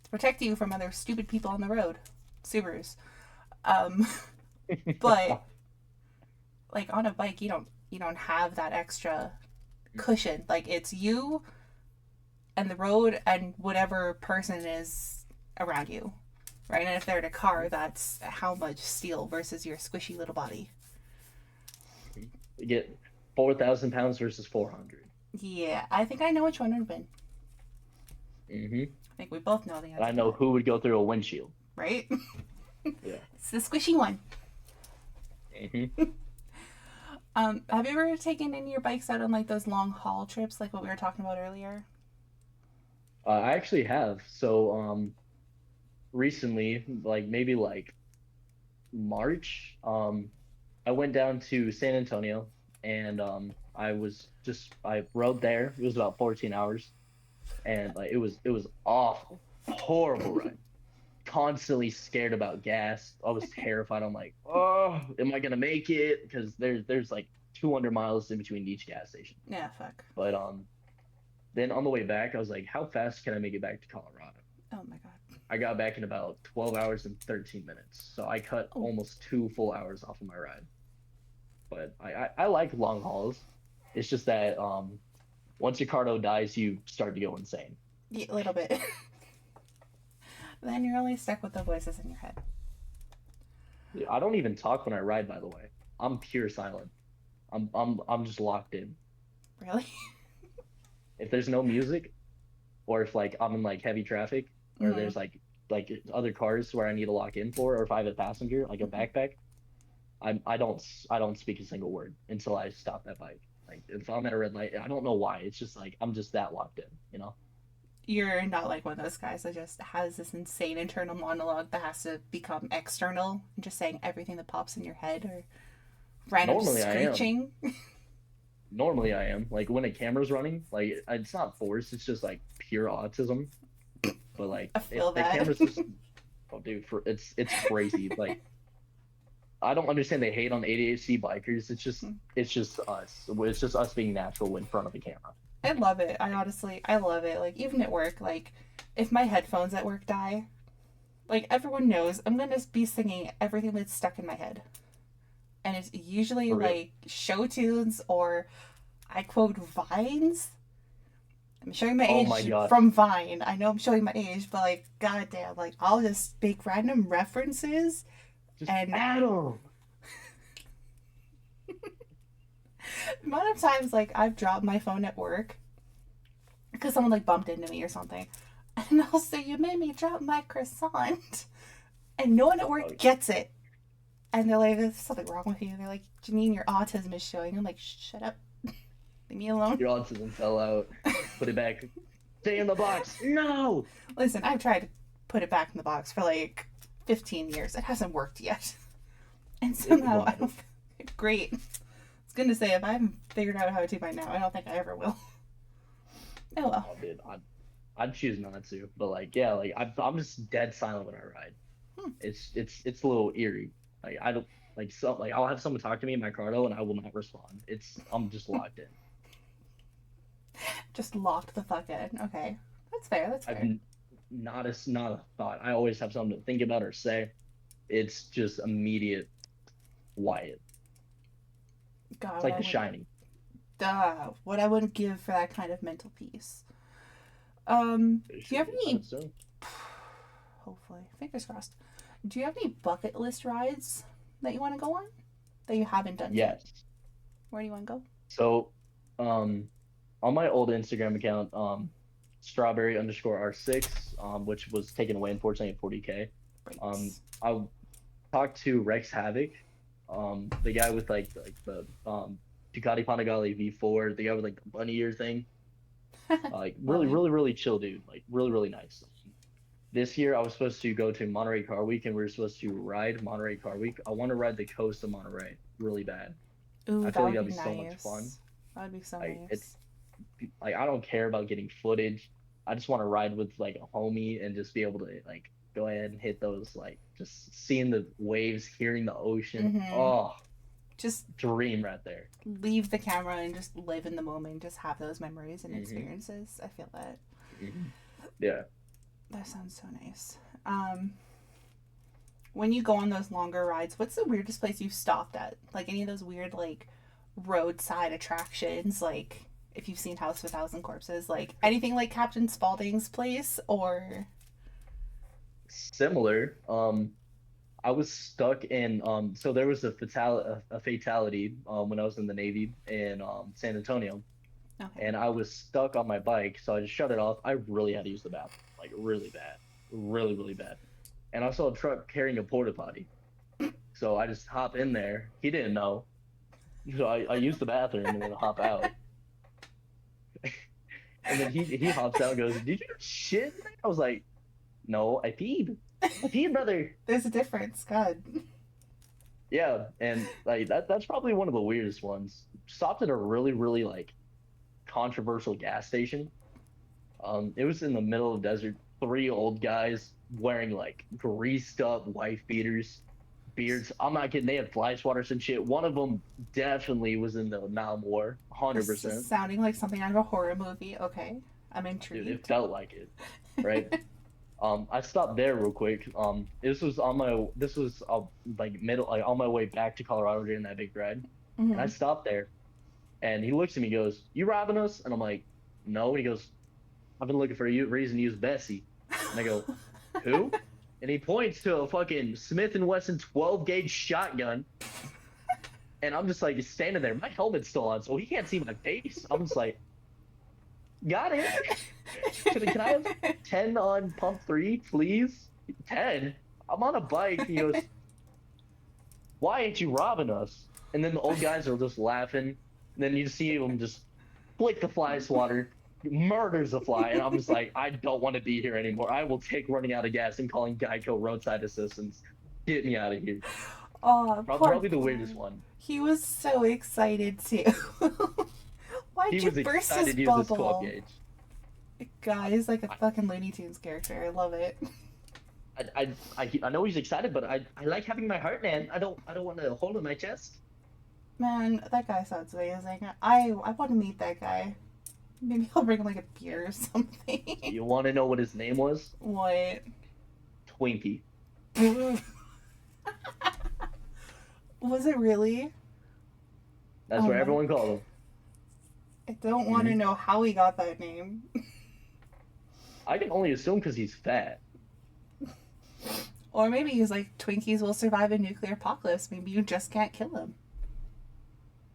to protect you from other stupid people on the road, Subarus. Um, but like on a bike, you don't have that extra cushion. Like it's you and the road and whatever person is around you, right? And if they're in a car, that's how much steel versus your squishy little body. You get 4,000 pounds versus 400. Yeah, I think I know which one would win. Mm-hmm. I think we both know the And answer I to know that, who would go through a windshield. right? Yeah. It's the squishy one. Hmm. Have you ever taken any of your bikes out on like those long haul trips, like what we were talking about earlier? I actually have. So recently, like maybe like March, I went down to San Antonio and I rode there. It was about 14 hours and like it was awful, horrible ride. Constantly scared about gas. I was terrified. I'm like, oh, am I gonna make it? Because there's like 200 miles in between each gas station. Yeah, fuck. But then on the way back, I was like, how fast can I make it back to Colorado? Oh my god. I got back in about 12 hours and 13 minutes. So I cut Oh, almost 2 full hours off of my ride. But I like long hauls. It's just that once your cardio dies, you start to go insane. yeah, a little bit. Then you're only stuck with the voices in your head. I don't even talk when I ride, by the way. I'm pure silent. I'm just locked in. Really? If there's no music, or if like I'm in like heavy traffic, or Mm-hmm. there's like other cars where I need to lock in for, or if I have a passenger, like a Mm-hmm. backpack, I don't speak a single word until I stop that bike. Like if I'm at a red light, I don't know why. It's just like I'm just that locked in, you know? You're not like one of those guys that just has this insane internal monologue that has to become external and just saying everything that pops in your head or random Normally I am. screeching. Normally I am. Like when a camera's running, like it's not forced, it's just like pure autism. But like I if feel the that. camera's just oh dude, for it's crazy. Like I don't understand they hate on ADHD bikers. It's just us. It's just us being natural in front of the camera. I love it. I love it. Like even at work, like if my headphones at work die, like everyone knows I'm gonna be singing everything that's stuck in my head. And it's usually For real. like show tunes or I quote vines. I'm showing my Oh my age gosh. from Vine. I know I'm showing my age, but like goddamn, like I'll just make random references Just and Adam. amount of times like I've dropped my phone at work because someone like bumped into me or something, and I'll say, "You made me drop my croissant," and no one at Oh, work gets it, and they're like, "There's something wrong with you." They're like, "Janine, your autism is showing." I'm like, "Shut up, leave me alone." your autism fell out. Put it back. Stay in the box. No. Listen, I've tried to put it back in the box for like 15 years. It hasn't worked yet, and It somehow I won't. don't. Great. It's going to say if I haven't figured out how to by now, I don't think I ever will. Oh well. Oh, dude, I'd choose not to. But like, yeah, like I'm just dead silent when I ride. Hmm. It's a little eerie. Like I don't like so like I'll have someone talk to me in my car though, and I will not respond. I'm just locked in. Just locked the fuck in. Okay. That's fair. That's I've fair. not a thought. I always have something to think about or say. It's just immediate quiet. God, It's what like I The would. Shining. What I wouldn't give for that kind of mental peace. Do you have I any? would assume. Hopefully, fingers crossed. Do you have any bucket list rides that you want to go on that you haven't done yet? Yes. Where do you want to go? So, um, on my old Instagram account, strawberry underscore R6, which was taken away unfortunately at 40K. Breaks. I talked to Rex Havoc, the guy with like the Ducati Panigale V4, the guy with like the bunny ear thing. Like Love really, it. really, really chill dude. Like really, really nice. This year I was supposed to go to Monterey Car Week and we were supposed to ride Monterey Car Week. I want to ride the coast of Monterey really bad. Ooh, I that feel like would that'd be be so much fun. nice. That would be so Like it's nice. like I don't care about getting footage. I just want to ride with like a homie and just be able to like go ahead and hit those like just seeing the waves, hearing the ocean. Mm-hmm. Oh, Just dream right there. leave the camera and just live in the moment. Just have those memories and Hmm. experiences. I feel that. Hmm. Yeah. That sounds so nice. Um, when you go on those longer rides, what's the weirdest place you've stopped at? Like any of those weird like roadside attractions, like if you've seen House of a Thousand Corpses, like anything like Captain Spaulding's place or Similar. I was stuck in so there was a fatality when I was in the Navy in San Antonio okay. and I was stuck on my bike, so I just shut it off. I really had to use the bathroom, like really bad. Really, really bad. And I saw a truck carrying a porta potty. So I just hop in there. He didn't know. So I use the bathroom and then hop out. And then he hops out and goes, "Did you shit?" I was like, "No, I peed. I peed, brother." There's a difference. God. Yeah, and like that's probably one of the weirdest ones. Stopped at a really, really like controversial gas station. It was in the middle of the desert. Three old guys wearing like greased up wife beaters, beards. I'm not kidding. They had fly swatters and shit. One of them definitely was in the Nam War, This is 100%. sounding like something out of a horror movie. Okay. I'm Dude, it intrigued. felt like it, right? I stopped there real quick. This was like middle like on my way back to Colorado during that big ride, and I Mm-hmm. stopped there, and he looks at me, and goes, "You robbing us?" And I'm like, "No." And he goes, "I've been looking for you reason to use Bessie," and I go, "Who?" And he points to a fucking Smith and Wesson 12 gauge shotgun, and I'm just like standing there. My helmet's still on, so he can't see my face. I'm just like, got it. Can I have 10 on pump three, please? 10. I'm on a bike. He goes, "Why ain't you robbing us?" And then the old guys are just laughing. And then you see him just flick the fly swatter, murders a fly, and I'm just like, I don't want to be here anymore. I will take running out of gas and calling Geico roadside assistance. Get me out of here. Oh, poor Probably the weirdest boy. one. He was so excited too. He Why'd you was burst his excited to use this 12 bubble? gauge. Guy is like a I, fucking Looney Tunes character. I love it. I know he's excited, but I like having my heart, man. I don't want to hold in my chest. Man, that guy sounds amazing. I want to meet that guy. Maybe I'll bring him like a beer or something. You want to know what his name was? What? Twinkie. Was it really? That's Oh what my. everyone called I don't him. want to Hmm. know how he got that name. I can only assume because he's fat. Or maybe he's like, Twinkies will survive a nuclear apocalypse. Maybe you just can't kill him.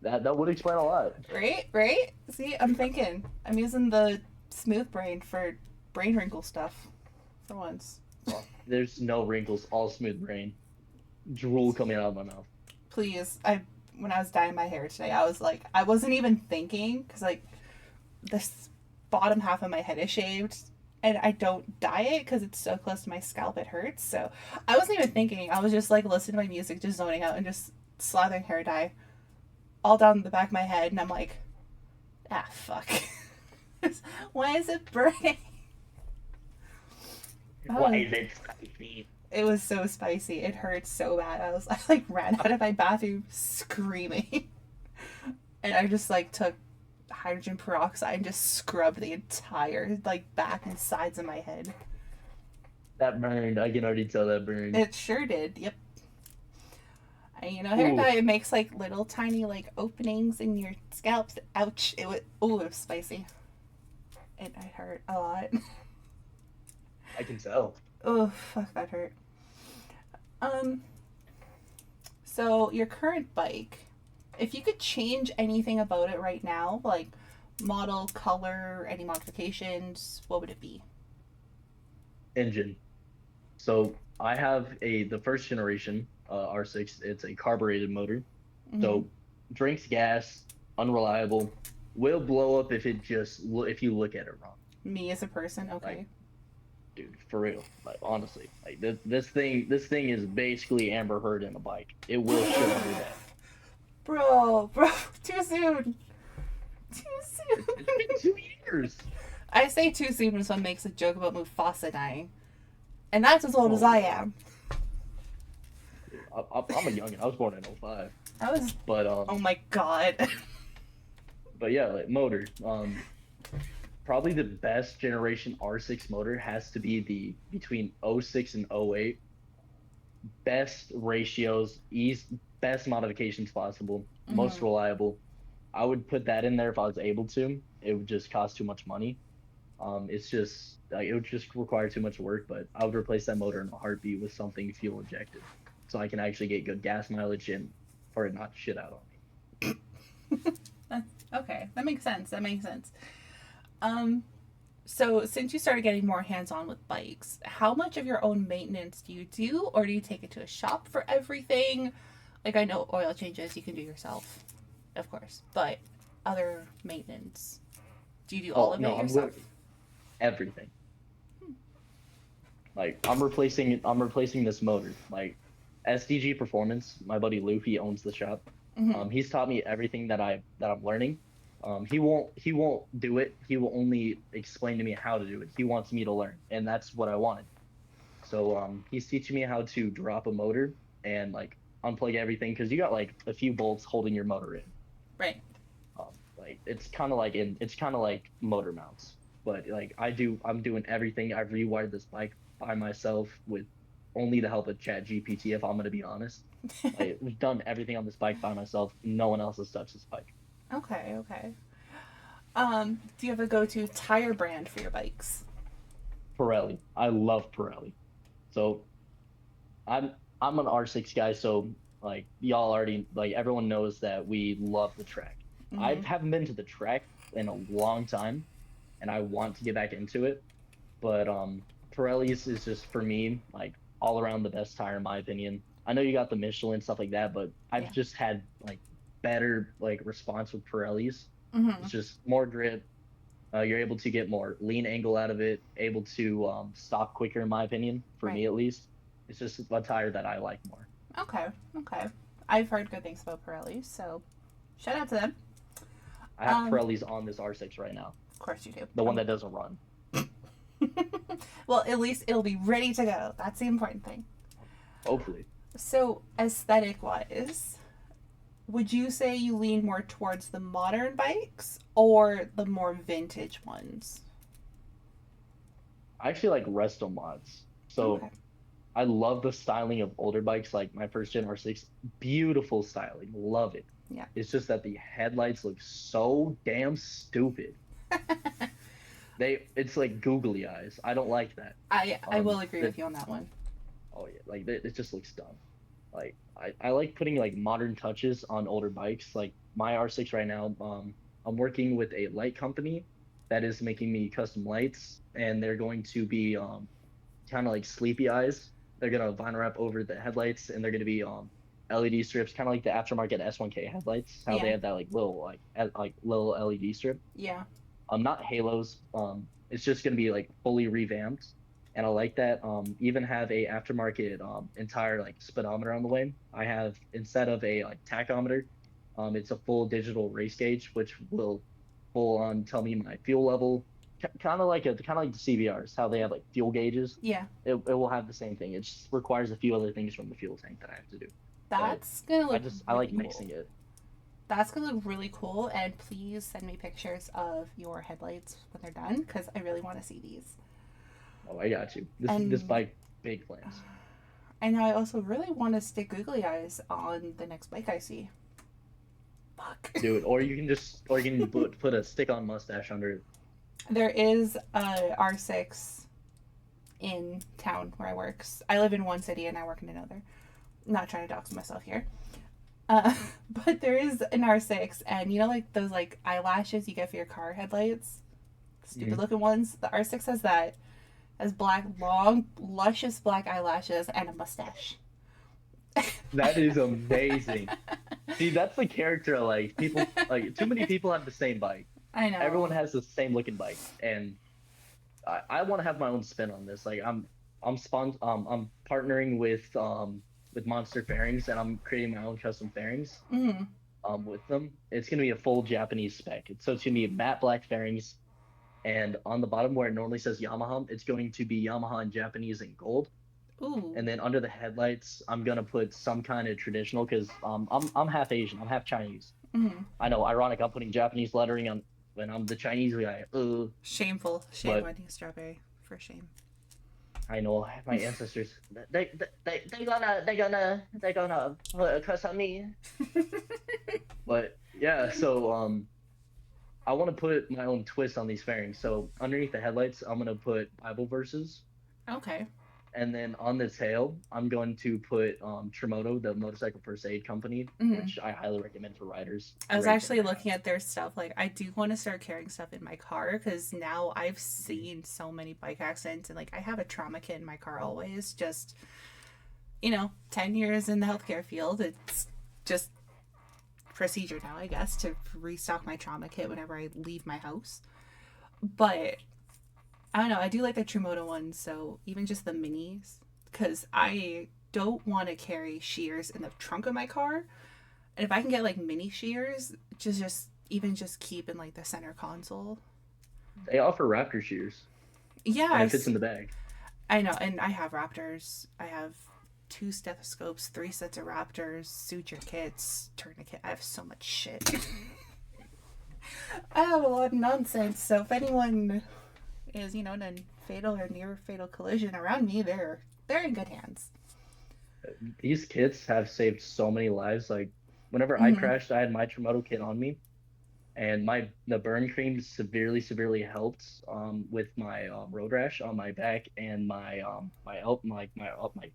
That would explain a lot. Right? Right? See, I'm thinking. I'm using the smooth brain for brain wrinkle stuff for once. Well, there's no wrinkles, all smooth brain. Drool coming out of my mouth. Please, I when I was dyeing my hair today, I was like, I wasn't even thinking because like this bottom half of my head is shaved, and I don't dye it because it's so close to my scalp it hurts. So I wasn't even thinking. I was just like listening to my music, just zoning out, and just slathering hair dye all down the back of my head, and I'm like, ah, fuck. Why is it burning? Why Oh, is it spicy? it was so spicy. It hurt so bad. I like ran out of my bathroom screaming. And I just like took hydrogen peroxide and just scrubbed the entire like back and sides of my head. That burned. I can already tell that burned. It sure did. Yep. And, you know, hair Ooh, dye it makes like little tiny like openings in your scalps. Ouch! It was spicy. It hurt a lot. I can tell. Oh fuck, that hurt. Um. So your current bike, if you could change anything about it right now, like model, color, any modifications, what would it be? Engine. So I have the first generation R6. It's a carbureted motor. Mm-hmm. So drinks gas, unreliable, will blow up if if you look at it wrong. Me as a person, Like, okay. dude, for real. Like honestly, like this thing is basically Amber Heard in a bike. It will shit on your dad. Bro, too soon. Too It's been soon. 2 years. I say too soon when someone makes a joke about Mufasa dying. And that's as old as Oh I no. am. I'm a youngin. I was born in '05. I was, But oh my god. yeah, like motor. Probably the best generation R6 motor has to be the between '06 and '08. Best ratios, best modifications possible, most Mm-hmm. reliable. I would put that in there if I was able to. It would just cost too much money. It's just like it would just require too much work, but I would replace that motor in a heartbeat with something fuel injected, so I can actually get good gas mileage and for it not to shit out on me. That's, okay, that makes sense. That makes sense. Um, so since you started getting more hands-on with bikes, how much of your own maintenance do you do, or do you take it to a shop for everything? Like I know oil changes you can do yourself, of course, but other maintenance, do you do all Oh of it no, yourself? everything. Like I'm replacing this motor. Like SDG Performance, my buddy Lou, he owns the shop. Mm-hmm. He's taught me everything that I'm learning. He won't do it. He will only explain to me how to do it. He wants me to learn, and that's what I wanted. So he's teaching me how to drop a motor and like unplug everything because you got like a few bolts holding your motor in. Right. Like it's kind of like motor mounts, but like I'm doing everything. I've rewired this bike by myself with only the help of Chat GPT. If I'm gonna be honest, I've done everything on this bike by myself. No one else has touched this bike. Okay. Okay. Do you have a go-to tire brand for your bikes? Pirelli. I love Pirelli. So I'm I'm an R6 guy, so like y'all already like everyone knows that we love the track. I Mm-hmm. haven't been to the track in a long time, and I want to get back into it. But Pirelli's is just for me like all around the best tire in my opinion. I know you got the Michelin stuff like that, but I've Yeah. just had like better like response with Pirelli's. Mm-hmm. It's just more grip. You're able to get more lean angle out of it, able to stop quicker in my opinion, for Right. me at least. It's just a tire that I like more. Okay. Okay. I've heard good things about Pirelli, so shout out to them. I have Um, Pirelli's on this R6 right now, of course you do. the one that doesn't run. Well, at least it'll be ready to go. That's the important thing. Hopefully. So, aesthetic wise, would you say you lean more towards the modern bikes or the more vintage ones? I actually like resto mods. So Okay. I love the styling of older bikes, like my first gen R6. Beautiful styling, love it. Yeah. It's just that the headlights look so damn stupid. It's like googly eyes. I don't like that. I will agree The with you on that one. Oh yeah, like it just looks dumb. Like I like putting like modern touches on older bikes. Like my R6 right now, I'm working with a light company that is making me custom lights, and they're going to be kind of like sleepy eyes. They're gonna vinyl wrap over the headlights, and they're gonna be LED strips, kind of like the aftermarket S1K headlights. How they Yeah. have that like little like little LED strip. Yeah. Not halos. It's just gonna be like fully revamped, and I like that. Even have a aftermarket entire like speedometer on the way. I have, instead of a like tachometer, it's a full digital race gauge, which will full on tell me my fuel level, kind of like the CVRs, how they have like fuel gauges. Yeah. It will have the same thing. It just requires a few other things from the fuel tank that I have to do. But That's gonna look I like really cool. mixing it. That's gonna look really cool, and please send me pictures of your headlights when they're done because I really want to see these. Oh, I got you. This And bike, big plans. and I also really want to stick googly eyes on the next bike I see. Fuck. Do it, or you can put a stick-on mustache under it. There is a R6 in town where I work. I live in one city and I work in another. Not trying to dox myself here. Uh, but there is an R6, and you know, like those like eyelashes you get for your car headlights, stupid Mhm. looking ones. The R6 has that, has black, long, luscious black eyelashes and a mustache. That is amazing. See, that's the character I like. People like too many people have the same bike. I Everyone know. has the same looking bike, and I want to have my own spin on this. Like I'm partnering with Monster Fairings, and I'm creating my own custom fairings Mm. with them. It's gonna be a full Japanese spec. So it's gonna be matte black fairings, and on the bottom where it normally says Yamaha, it's going to be Yamaha in Japanese and gold. And Ooh. then under the headlights, I'm gonna put some kind of traditional, because I'm half Asian, I'm half Chinese. Mm. I know, ironic, I'm putting Japanese lettering on when I'm the Chinese guy. Shameful. Shame But on you, Strawberry. For shame. I know my ancestors. They're gonna cuss on me. But yeah, so I want to put my own twist on these fairings. So underneath the headlights, I'm gonna put Bible verses. Okay. And then on the tail, I'm going to put Trimoto, the motorcycle first aid company, Mm. which I highly recommend for riders. I was Great thing actually to have. looking at their stuff. Like, I do want to start carrying stuff in my car because now I've seen so many bike accidents, and like I have a trauma kit in my car always. Just 10 years in the healthcare field, it's just procedure now, I guess, to restock my trauma kit whenever I leave my house. But I don't know. I do like the Trimoto ones, so even just the minis, because I don't want to carry shears in the trunk of my car. And if I can get like mini shears, just even just keep in like the center console. They offer Raptor shears, Yeah, and it fits in the bag. I know, and I have Raptors. I have two stethoscopes, three sets of Raptors, suture kits, tourniquet. I have so much shit. I have a lot of nonsense. So if anyone is, in a fatal or near fatal collision around me, they're in good hands. These kits have saved so many lives. Like whenever I Mm-hmm. crashed, I had my Trimoto kit on me, and my the burn cream severely helped with my road rash on my back and my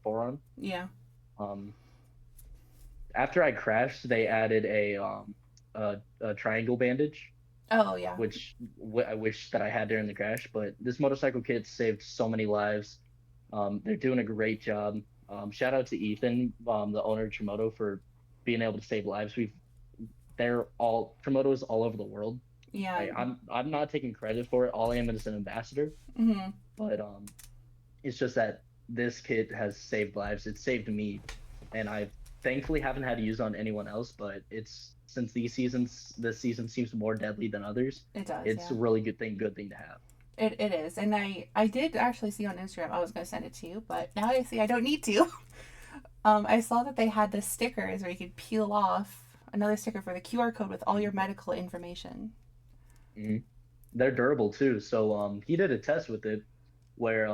forearm. Yeah. Um, After I crashed, they added a triangle bandage, Oh yeah. which I wish that I had during the crash. But this motorcycle kit saved so many lives. They're doing a great job. Shout out to Ethan, the owner of Trimoto, for being able to save lives. They're all Trimoto's all over the world. Yeah. I'm not taking credit for it. All I am is an ambassador. Mm-hmm. But it's just that this kit has saved lives. It saved me, and I thankfully haven't had to use it on anyone else. But it's since this season seems more deadly than others. It does. It's Yeah. a really good thing to have. It is, and I did actually see on Instagram. I was gonna send it to you, but now I see I don't need to. I saw that they had the stickers where you could peel off another sticker for the QR code with all your medical information. Hmm. They're durable too. So he did a test with it where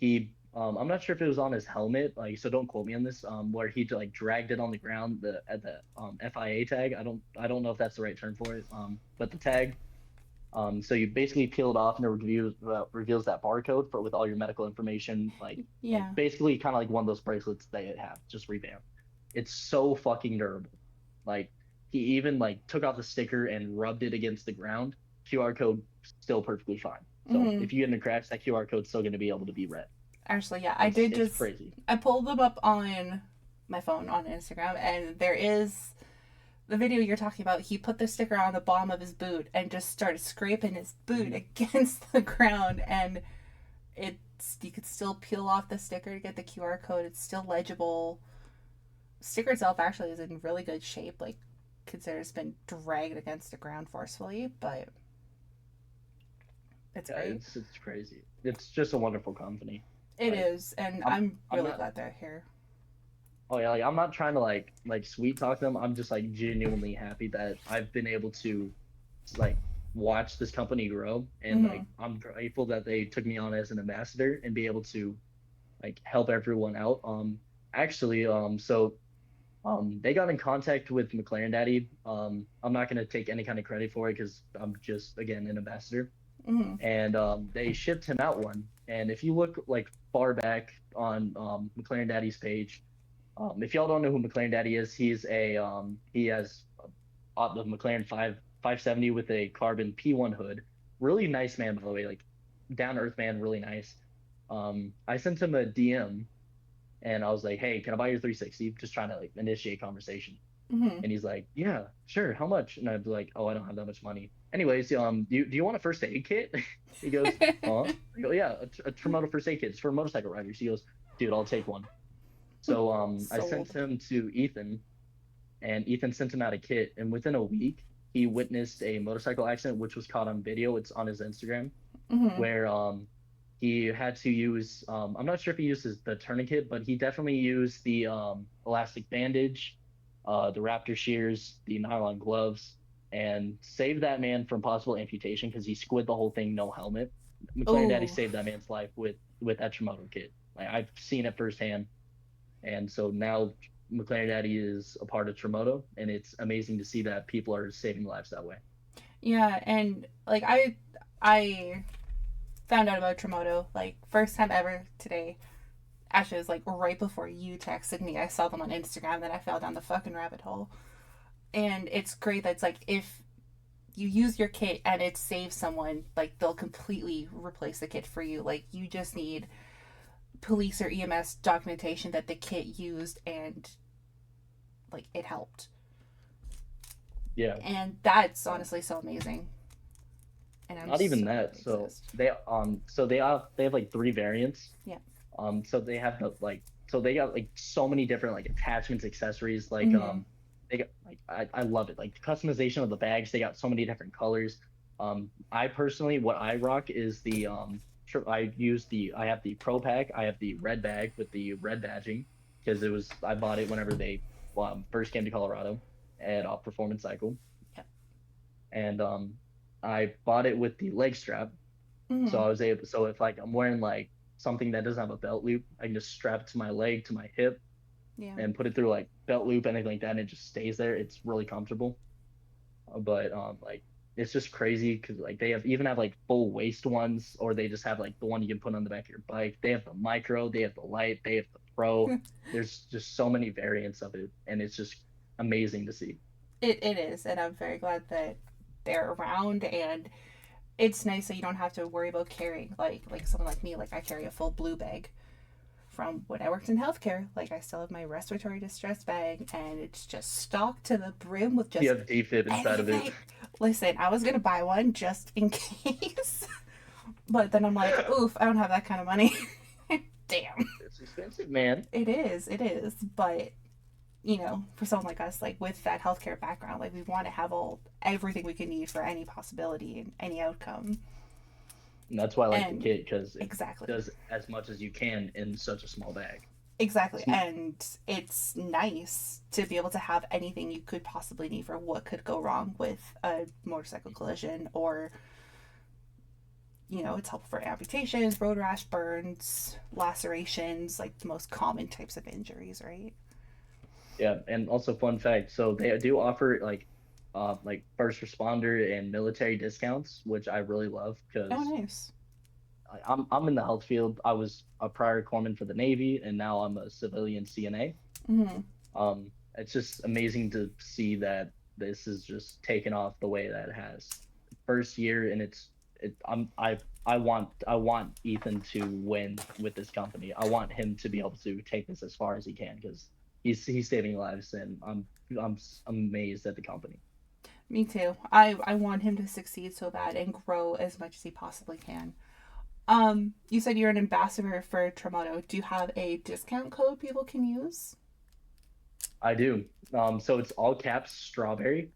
he I'm not sure if it was on his helmet, like, so don't quote me on this, where he like dragged it on the ground, the at the FIA tag. I don't know if that's the right term for it. But the tag, So you basically peel it off, and it reveals that barcode for with all your medical information, like Yeah. basically kind of like one of those bracelets they have, just revamped. It's so fucking durable. Like he even like took off the sticker and rubbed it against the ground. QR code still perfectly fine. So Hmm. if you get in a crash, that QR code's still going to be able to be read. Actually, yeah, I It's did it's just. crazy. I pulled them up on my phone on Instagram, and there is the video you're talking about. He put the sticker on the bottom of his boot and just started scraping his boot Mhm. against the ground, and it's you could still peel off the sticker to get the QR code. It's still legible. Sticker itself actually is in really good shape. Like, consider it's been dragged against the ground forcefully, but it's Yeah, great. it's crazy. It's just a wonderful company. It Like is, and I'm I'm I'm really not glad they're here. oh yeah, like I'm not trying to like sweet talk them. I'm just like genuinely happy that I've been able to like watch this company grow, and Mm-hmm. like I'm grateful that they took me on as an ambassador and be able to like help everyone out. Actually, they got in contact with McLaren Daddy. I'm not gonna take any kind of credit for it because I'm just again an ambassador, Mm-hmm. and they shipped him out one. And if you look like far back on McLaren Daddy's page, if y'all don't know who McLaren Daddy is, he has the McLaren 570 with a carbon P1 hood. Really nice man, by the way, like down to earth man, really nice. I sent him a DM and I was like, hey, can I buy your 360? Just trying to like initiate conversation. Mm-hmm. And he's like, yeah, sure. How much? And I'd be like, oh, I don't have that much money. Anyways, do you want a first aid kit? He goes, huh? I go, yeah, a Trimoto first aid kit. It's for motorcycle riders. He goes, dude, I'll take one. So I sent Sold. him to Ethan, and Ethan sent him out a kit. And within a week, he witnessed a motorcycle accident, which was caught on video. It's on his Instagram, Mm-hmm. where he had to use I'm not sure if he uses the tourniquet, but he definitely used the elastic bandage, the raptor shears, the nylon gloves, and saved that man from possible amputation because he squid the whole thing, no helmet. McLaren Daddy Oh, saved that man's life with that Trimoto kit. Like I've seen it firsthand, and so now McLaren Daddy is a part of Trimoto, and it's amazing to see that people are saving lives that way. yeah, and like I found out about Tremoto like first time ever today. Actually, it was like right before you texted me. I saw them on Instagram, then I fell down the fucking rabbit hole. And it's great that it's like if you use your kit and it saves someone, like they'll completely replace the kit for you. Like you just need police or EMS documentation that the kit used and like it helped. Yeah. And that's Um, honestly so amazing. And I'm Not even so glad that. they So exist. they have like three variants. Yeah. So they have so they got like so many different like attachments, accessories. Like Mm-hmm. they got like I love it. Like the customization of the bags. They got so many different colors. I personally what I rock is the I have the Pro Pack. I have the red bag with the red badging because it was I bought it whenever they first came to Colorado at Performance Cycle, Yeah. and I bought it with the leg strap. So Mm-hmm. I was able, so if like I'm wearing like something that doesn't have a belt loop, I can just strap it to my leg, to my hip, Yeah. and put it through like belt loop, anything like that, and it just stays there. It's really comfortable. But like it's just crazy because like they have like full waist ones, or they just have like the one you can put on the back of your bike. They have the micro, they have the light, they have the pro. There's just so many variants of it, and it's just amazing to see. It is, and I'm very glad that they're around and it's nice that you don't have to worry about carrying like someone like me, like I carry a full blue bag from when I worked in healthcare. Like I still have my respiratory distress bag and it's just stocked to the brim with You just have defib inside of it. anything. Listen, I was gonna buy one just in case. But then I'm like, oof, I don't have that kind of money. Damn. It's expensive, man. It is. But for someone like us, like with that healthcare background, like we want to have everything we can need for any possibility and any outcome. And that's why I like the And kit because it exactly. does as much as you can in such a small bag. Exactly. It's, And it's nice to be able to have anything you could possibly need for what could go wrong with a motorcycle collision or, it's helpful for amputations, road rash, burns, lacerations, like the most common types of injuries, right? yeah, and also fun fact, so they do offer like like first responder and military discounts, which I really love Oh, because nice. I'm in the health field. I was a prior corpsman for the Navy, and now I'm a civilian CNA. Mm-hmm. It's just amazing to see that this is just taken off the way that it has. First year, and I want Ethan to win with this company. I want him to be able to take this as far as he can because he's saving lives, and I'm amazed at the company. Me too. I want him to succeed so bad and grow as much as he possibly can. You said you're an ambassador for Tremoto. Do you have a discount code people can use? I do. So it's all caps strawberry.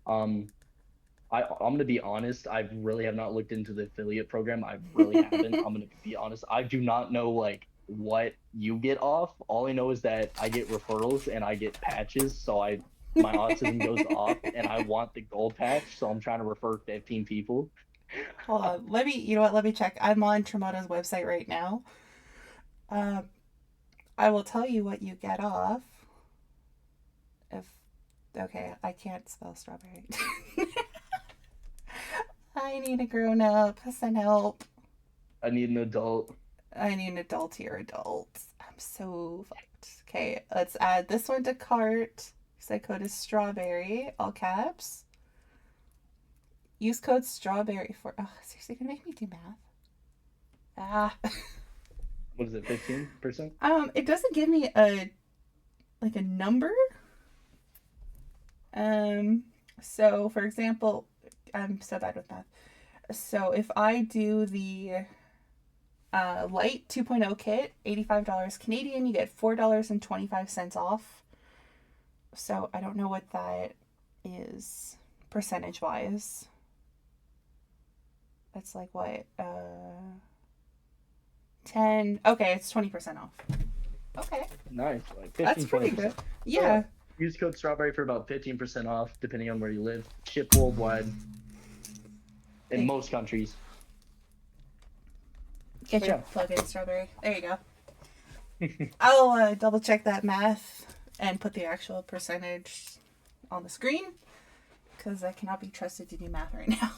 Um, I'm gonna be honest. I really have not looked into the affiliate program. I really haven't. I'm gonna be honest. I do not know like what you get off. All I know is that I get referrals and I get patches. So I my autism goes off, and I want the gold patch. So I'm trying to refer 15 people. Hold on. Let me, you know what? Let me check. I'm on Tremoto's website right now. Um, I will tell you what you get off. If okay, I can't spell strawberry. I need a grown up. Send help. I need an adult. I need an adult here. Adult. I'm so fucked. Okay, let's add this one to cart. Set code is strawberry, all caps. Use code strawberry for. Oh, seriously, gonna make me do math? Ah. What is it? 15%? It doesn't give me a like a number. Um, so for example, I'm so bad with math. So if I do the light 2.0 kit, $85 Canadian, you get $4.25 off. So I don't know what that is percentage wise. That's like what? 10. Okay, it's 20% off. Okay. Nice. Like That's 15, pretty good. 20%. Yeah. Use code strawberry for about 15% off, depending on where you live. Ship worldwide in most countries. Get But your yeah. plug-in strawberry. There you go. I'll double check that math and put the actual percentage on the screen because I cannot be trusted to do math right now.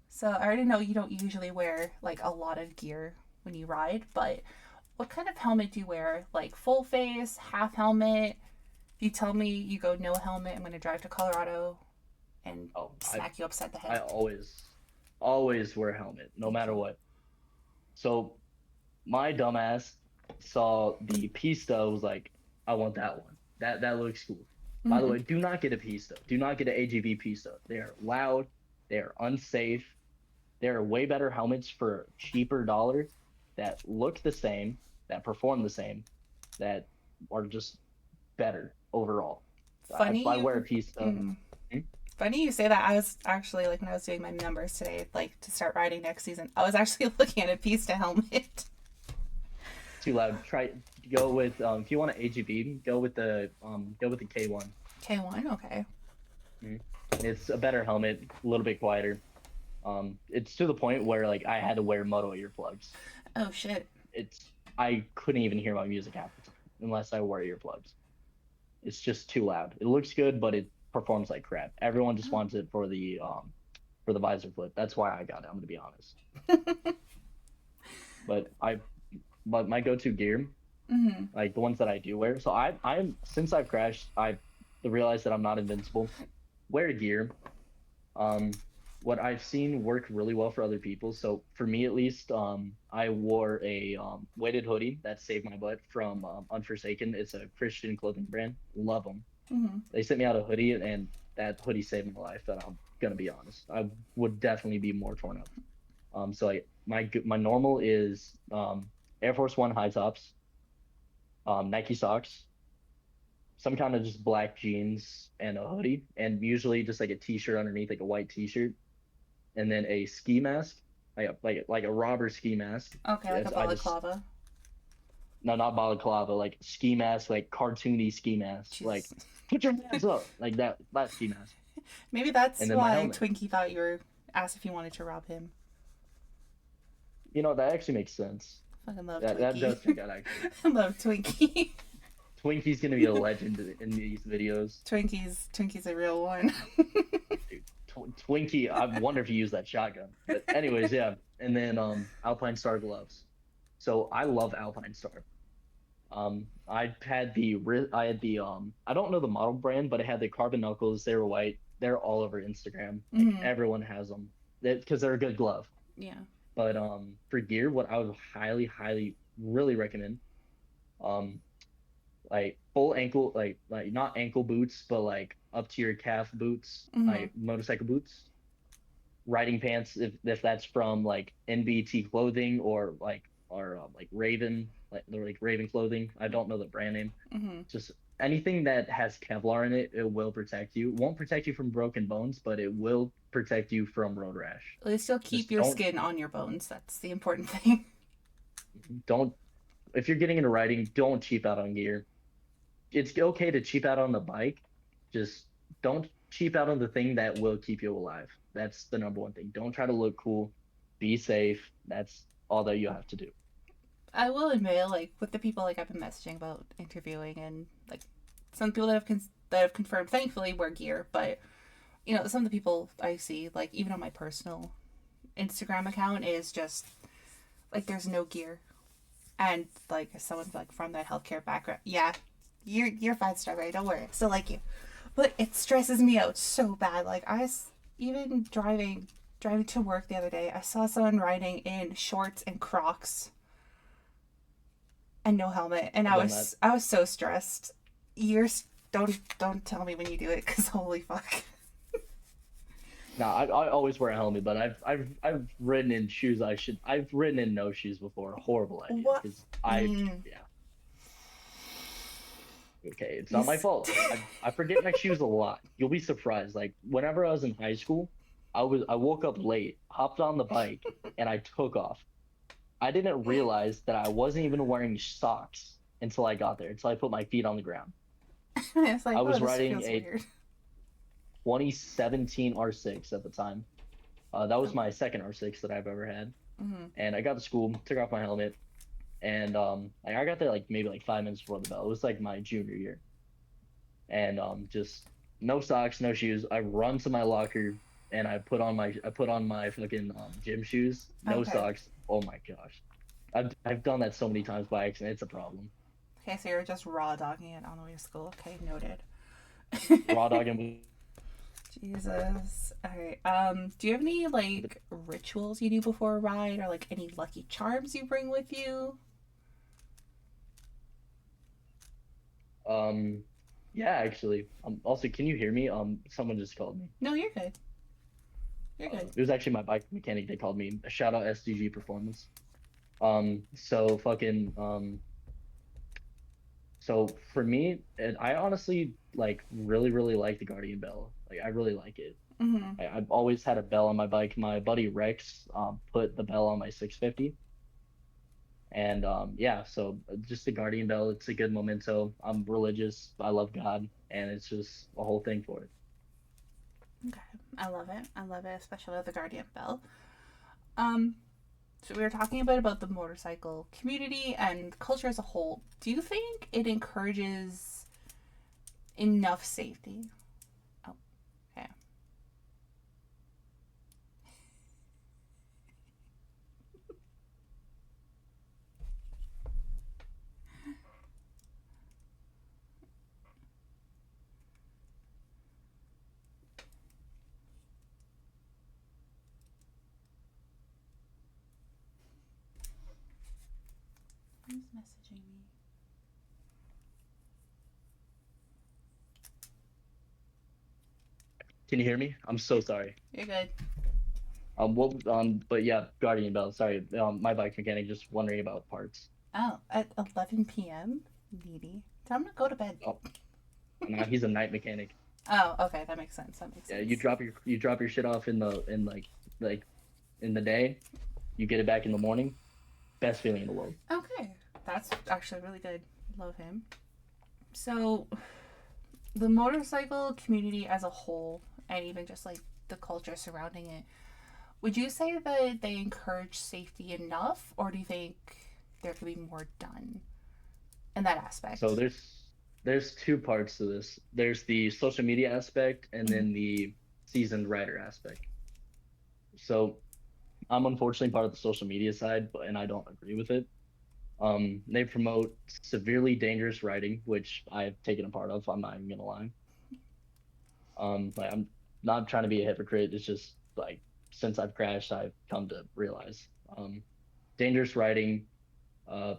So I already know you don't usually wear like a lot of gear when you ride, but what kind of helmet do you wear? Like full face, half helmet? If you tell me you go no helmet, I'm gonna drive to Colorado and Oh, smack you upside the I head. always wear a helmet, no Thank matter you. what. So my dumbass saw the Pista, was like, I want that one. That looks cool. By the Mm-hmm. way, do not get a Pista. Do not get an AGV Pista. They are loud. They are unsafe. There are way better helmets for a cheaper dollar that look the same, that perform the same, that are just better overall. If Funny I wear a you. Pista, Mm, hmm, funny you say that. I was actually like when I was doing my numbers today, like to start riding next season. I was actually looking at a Pista helmet. too loud. Try go with if you want an AGV, go with the K1. K1. Okay. Mhm. It's a better helmet, a little bit quieter. It's to the point where like I had to wear moto earplugs. Oh shit. It's I couldn't even hear my music half the time unless I wore earplugs. It's just too loud. It looks good, but it performs like crap. Everyone just wants it for the visor flip. That's why I got it. I'm gonna be honest. But I but my go-to gear, Mm-hmm. like the ones that I do wear. So I'm since I've crashed, I've realized that I'm not invincible. Wear gear. Um, what I've seen work really well for other people. So for me at least, I wore a weighted hoodie that saved my butt from Unforsaken. It's a Christian clothing brand. Love them. Mm-hmm. They sent me out a hoodie, and that hoodie saved my life. And I'm gonna be honest, I would definitely be more torn up. So like my normal is Air Force One high tops, Nike socks, some kind of just black jeans and a hoodie, and usually just like a t-shirt underneath, like a white t-shirt, and then a ski mask, like a robber ski mask. Okay, like a Yes, I just balaclava. no, not balaclava, like ski mask, like cartoony ski mask, like Jesus. put your hands up, like that ski mask, Maybe that's and then my why helmet. Twinkie thought you were asked if you wanted to rob him. You know that actually makes sense. Fucking love That Twinkie. does make that actually. I love Twinkie. Twinkie's gonna be a legend in these videos. Twinkie's a real one. Dude, Twinkie, I wonder if he used that shotgun. But anyways, yeah. And then Alpine Star gloves. So I love Alpine Star. I had the I don't know the model brand, but I had the carbon knuckles. They were white. They're all over Instagram. Like Hmm. everyone has them. Because they're a good glove. Yeah. But for gear, what I would highly really recommend, um like full ankle, like not ankle boots, but like up to your calf boots, Hmm. like motorcycle boots, riding pants, if that's from like NBT clothing or like Raven, like they're like Raven clothing. I don't know the brand name. Hmm. Just anything that has Kevlar in it, it will protect you. It won't protect you from broken bones, but it will protect you from road rash. At least you'll keep Just your skin on your bones. That's the important thing. don't if you're getting into riding, don't cheap out on gear. It's okay to cheap out on the bike. Just don't cheap out on the thing that will keep you alive. That's the number one thing. Don't try to look cool. Be safe. That's all that you have to do. I will admit, like with the people like I've been messaging about interviewing, and like some people that have confirmed, thankfully, wear gear. But some of the people I see, like even on my personal Instagram account, is just like there's no gear, and like someone like from that healthcare background, yeah, you're 5 star, right? Don't worry, I still like you, but it stresses me out so bad. Like even driving to work the other day, I saw someone riding in shorts and Crocs and no helmet, and I've done that. I was so stressed. Years don't tell me when you do it, because holy fuck. No, I always wear a helmet, but I've ridden in shoes I should. I've ridden in no shoes before. Horrible idea. What? Because Mm. yeah. Okay, it's You not my fault. I forget my shoes a lot. You'll be surprised. Like whenever I was in high school, I woke up late, hopped on the bike, and I took off. I didn't realize that I wasn't even wearing socks until I got there, until I put my feet on the ground. It's I like, oh, was this riding feels a weird. 2017 R6 at the time. That was Oh. my second R6 that I've ever had. Mm-hmm. And I got to school, took off my helmet, and I got there like maybe like 5 minutes before the bell. It was like my junior year, and just no socks, no shoes. I run to my locker and I put on my fucking gym shoes, no Okay. socks. Oh my gosh, I've done that so many times by accident. It's a problem. Okay, so you're just raw dogging it on the way to school. Okay, noted. Raw dog and Jesus. All right. Do you have any like rituals you do before a ride, or like any lucky charms you bring with you? um, yeah, actually. Also, can you hear me? Someone just called me. No, you're good. You're good. It was actually my bike mechanic that called me. Shout out SDG Performance. So fucking So for me, I honestly like really like the Guardian Bell. Like I really like it. Mm-hmm. I've always had a bell on my bike. My buddy Rex put the bell on my 650, and yeah. So just the Guardian Bell. It's a good memento. I'm religious. I love God, and it's just a whole thing for it. Okay. I love it. I love it, especially with the Guardian Bell. Um, so we were talking about the motorcycle community and culture as a whole. Do you think it encourages enough safety? Oh, okay. Who's messaging me? Can you hear me? I'm so sorry. You're good. But yeah, Guardian Bell. Sorry. My bike mechanic just wondering about parts. Oh, at 11 p.m. Needy. Tell him to go to bed. Oh, now he's a night mechanic. Oh, okay, that makes sense. That makes Yeah, sense. you drop your shit off in like in the day, you get it back in the morning. Best feeling in the world. Okay, that's actually really good. Love him. So, the motorcycle community as a whole, and even just like the culture surrounding it, would you say that they encourage safety enough, or do you think there could be more done in that So aspect? there's two parts to this. There's the social media aspect and Mhm. then the seasoned writer aspect. So I'm unfortunately part of the social media side, but and I don't agree with it. They promote severely dangerous writing, which I've taken a part of. I'm not even gonna lie. Like I'm not trying to be a hypocrite. It's just like since I've crashed, I've come to realize dangerous writing,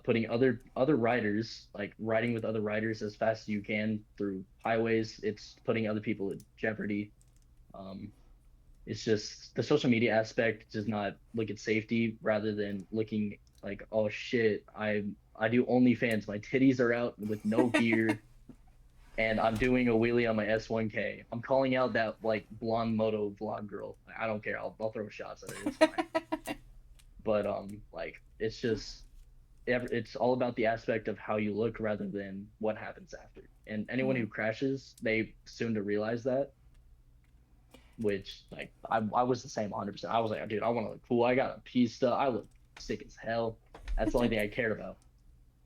putting other writers, like writing with other writers as fast as you can through highways. It's putting other people in jeopardy. Um, it's just the social media aspect does not look at safety rather than looking like, oh shit, I do OnlyFans. My titties are out with no gear, and I'm doing a wheelie on my S1K. I'm calling out that like blonde moto vlog girl. I don't care. I'll throw shots at her. It's fine. But like it's just it's all about the aspect of how you look rather than what happens after. And anyone Mhm. who crashes, they soon to realize that, which like I was the same 100%. I was like, dude, I want to look cool. I got a pista. I look sick as hell. That's the only thing I cared about.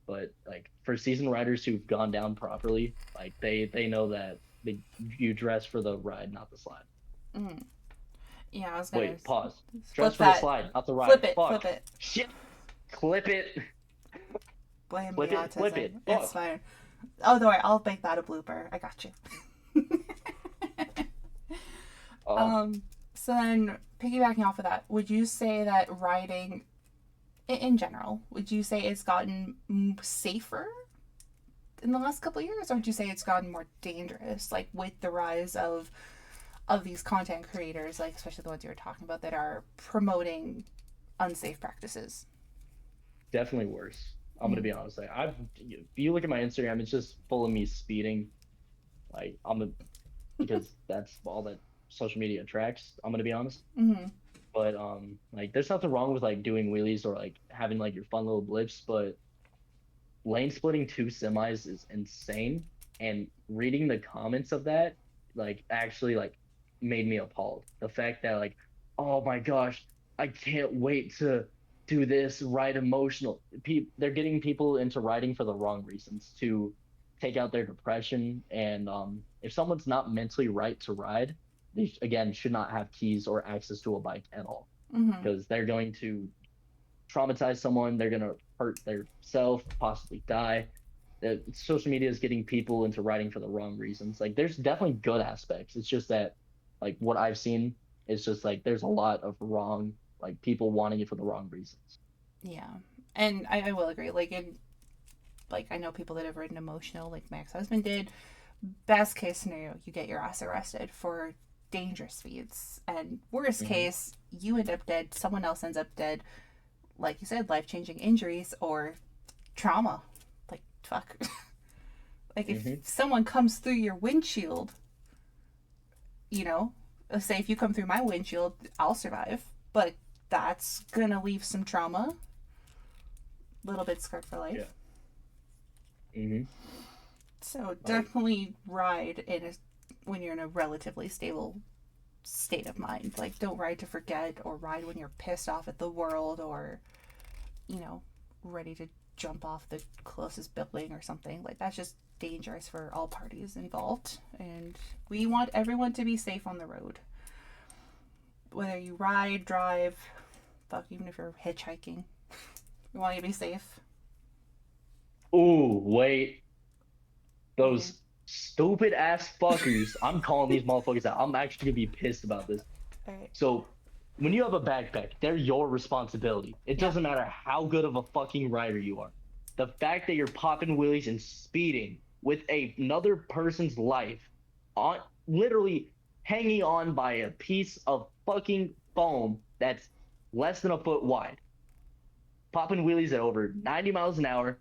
But like for seasoned riders who've gone down properly, like they know that you dress for the ride, not the slide. Mhm. Yeah, I was gonna Wait, pause. Dress flip for the that. slide, not the ride. Flip it. Fuck. Flip it. Shit. Clip it. Blame the Flip it. Flip autism. it. It's Fuck. fine. Oh, don't worry. I'll make that a blooper. I got you. Oh, um. So then, piggybacking off of that, would you say that riding, in general, would you say it's gotten safer in the last couple of years, or would you say it's gotten more dangerous, like with the rise of these content creators, like especially the ones you were talking about that are promoting unsafe practices? definitely worse. I'm gonna Mm. be honest. Like I've, if you look at my Instagram, it's just full of me speeding. Like I'm a because that's all that social media attracts. I'm gonna be honest. Mm-hmm. But like there's nothing wrong with like doing wheelies or like having like your fun little blips, but lane splitting two semis is insane. And reading the comments of that, like actually like made me appalled. The fact that like, oh my gosh, I can't wait to do this, ride emotional. They're getting people into riding for the wrong reasons to take out their depression. And if someone's not mentally right to ride, they again should not have keys or access to a bike at all Mm-hmm. because they're going to traumatize someone, they're gonna hurt their self, possibly die. Social media is getting people into writing for the wrong reasons. Like there's definitely good aspects. It's just that like what I've seen is just like there's a lot of wrong like people wanting it for the wrong reasons. Yeah, and I will agree. Like in like I know people that have ridden emotional, like my ex-husband did. Best case scenario, you get your ass arrested for dangerous speeds, and worst Hmm. case, you end up dead. Someone else ends up dead. Like you said, life-changing injuries or trauma. Like fuck. Like if Hmm. someone comes through your windshield, you know, let's say if you come through my windshield, I'll survive, but that's gonna leave some trauma. A little bit scarred for Yeah. life. Hmm. So Like definitely ride in a when you're in a relatively stable state of mind. Like don't ride to forget or ride when you're pissed off at the world or, you know, ready to jump off the closest building or something. Like that's just dangerous for all parties involved. And we want everyone to be safe on the road. Whether you ride, drive, fuck, even if you're hitchhiking, we want you to be safe. ooh, wait, Mm. those stupid ass fuckers. I'm calling these motherfuckers out. I'm actually gonna be pissed about this. All right. So when you have a backpack, they're your responsibility. It Yeah. doesn't matter how good of a fucking rider you are. The fact that you're popping wheelies and speeding with another person's life on literally hanging on by a piece of fucking foam that's less than a foot wide, popping wheelies at over 90 miles an hour,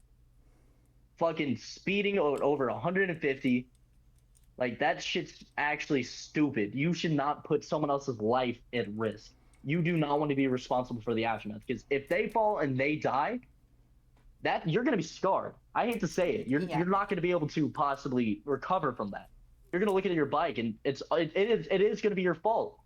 fucking speeding over 150. Like that shit's actually stupid. You should not put someone else's life at risk. You do not want to be responsible for the aftermath because if they fall and they die, that you're going to be scarred. I hate to say it. You're Yeah. you're not going to be able to possibly recover from that. You're going to look at your bike and it is going to be your fault.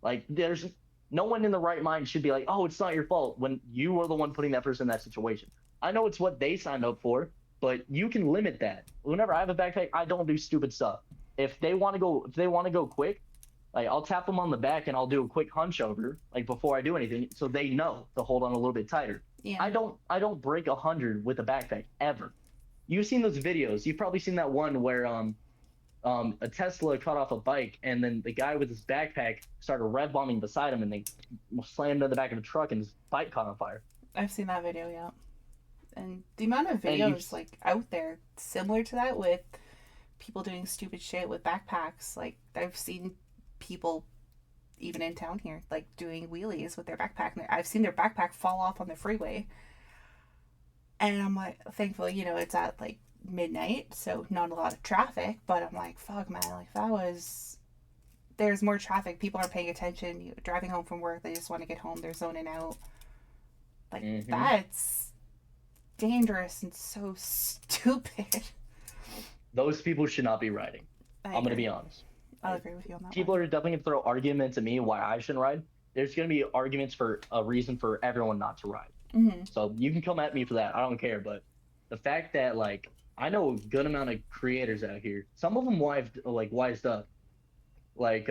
Like there's no one in the right mind should be like, "Oh, it's not your fault" when you were the one putting that person in that situation. I know it's what they signed up for. But you can limit that. Whenever I have a backpack, I don't do stupid stuff. If they want to go quick, like I'll tap them on the back and I'll do a quick hunch over, like before I do anything, so they know to hold on a little bit tighter. Yeah. I don't break 100 with a backpack ever. You've seen those videos. You've probably seen that one where a Tesla cut off a bike, and then the guy with his backpack started rev bombing beside him, and they slammed in the back of a truck, and his bike caught on fire. I've seen that video, yeah. And the amount of And you, videos like out there similar to that with people doing stupid shit with backpacks. Like I've seen people even in town here like doing wheelies with their backpack. And I've seen their backpack fall off on the freeway. And I'm like, thankfully, it's at like midnight, so not a lot of traffic. But I'm like, fuck, man, like that was. There's more traffic. People aren't paying attention. Driving home from work, they just want to get home. They're zoning out. Like that's dangerous and so stupid. those people should not be riding. I'm gonna be honest. I'll agree with you on that. People are definitely gonna throw arguments at me why I shouldn't ride. There's gonna be arguments for a reason for everyone not to ride. So you can come at me for that. I don't care. But the fact that like I know a good amount of creators out here. Some of them wised up. Like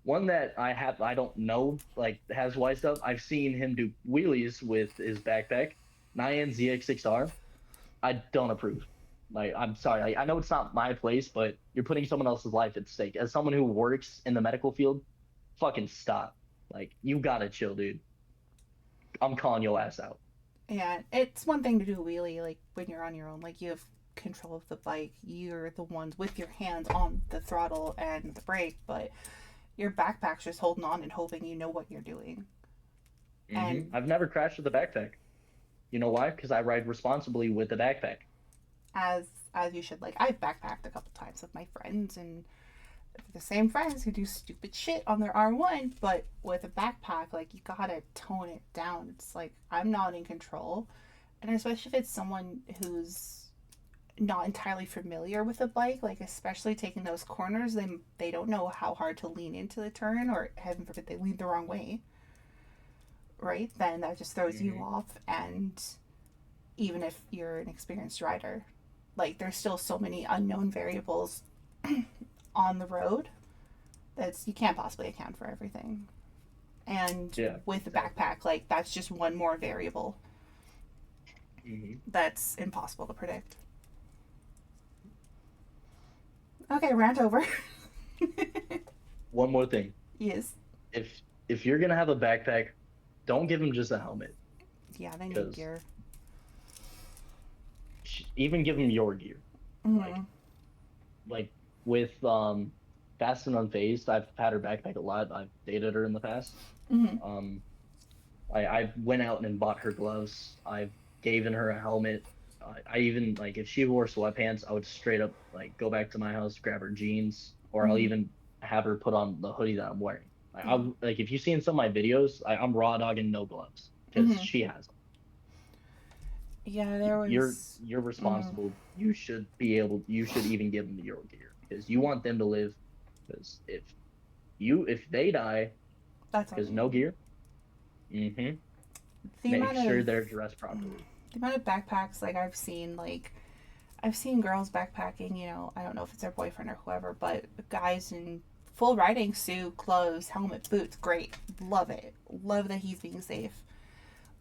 one that I don't know like has wised up. I've seen him do wheelies with his backpack, Nyan ZX6R. I don't approve. Like I'm sorry. I know it's not my place, but you're putting someone else's life at stake. As someone who works in the medical field, fucking stop. Like you gotta chill, dude. I'm calling your ass out. Yeah, it's one thing to do a wheelie like when you're on your own. Like you have control of the bike. You're the ones with your hands on the throttle and the brake, but your backpack's just holding on and hoping you know what you're doing. And I've never crashed with a backpack. You know why? Because I ride responsibly with the backpack. as you should. Like I've backpacked a couple times with my friends, and the same friends who do stupid shit on their R1, but with a backpack, like you gotta tone it down. It's like I'm not in control, and especially if it's someone who's not entirely familiar with a bike, like especially taking those corners, they don't know how hard to lean into the turn, or heaven forbid they lean the wrong way, right? Then that just throws you off. And even if you're an experienced rider, like there's still so many unknown variables on the road that's you can't possibly account for everything. And with a backpack, like that's just one more variable that's impossible to predict. Okay, rant over. One more thing. Yes. If you're gonna have a backpack, don't give them just a helmet. Yeah, they need gear. Even give them your gear. Like with Fast and Unfazed, I've had her backpack a lot. I've dated her in the past. I went out and bought her gloves. I've given her a helmet. I even like if she wore sweatpants, I would straight up like go back to my house, grab her jeans, or I'll even have her put on the hoodie that I'm wearing. Like if you've seen some of my videos, I'm raw dogging no gloves because she has them. Yeah, there was. You're responsible. You should be able. You should even give them your gear because you want them to live. Because if they die, that's because no gear. Make sure they're dressed properly. The amount of backpacks I've seen girls backpacking, I don't know if it's their boyfriend or whoever, but guys in full riding suit, gloves, helmet, boots, great. Love it. Love that he's being safe.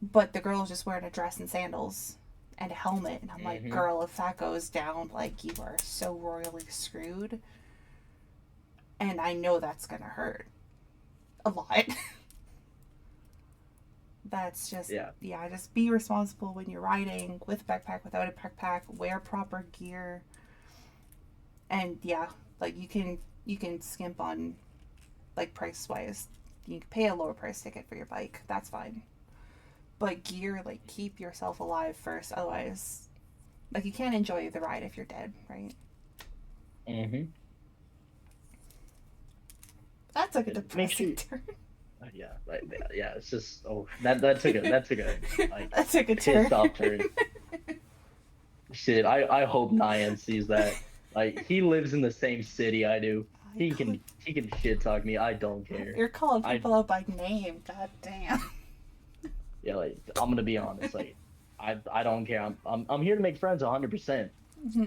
But the girl's just wearing a dress and sandals and a helmet, and I'm like, girl, if that goes down, you are so royally screwed. And I know that's gonna hurt a lot. That's just just be responsible when you're riding with a backpack, without a backpack, wear proper gear. And you can skimp on price wise. You can pay a lower price ticket for your bike. That's fine. But gear, keep yourself alive first. Otherwise, you can't enjoy the ride if you're dead, right? That took a depressing turn. It's just that took a that took a turn. Pissed off turn. Shit, I hope Nyan sees that. He lives in the same city I do. He can shit talk me. I don't care. You're calling people out by name. God damn. Yeah, I'm gonna be honest. I don't care. I'm here to make friends 100%. Hmm.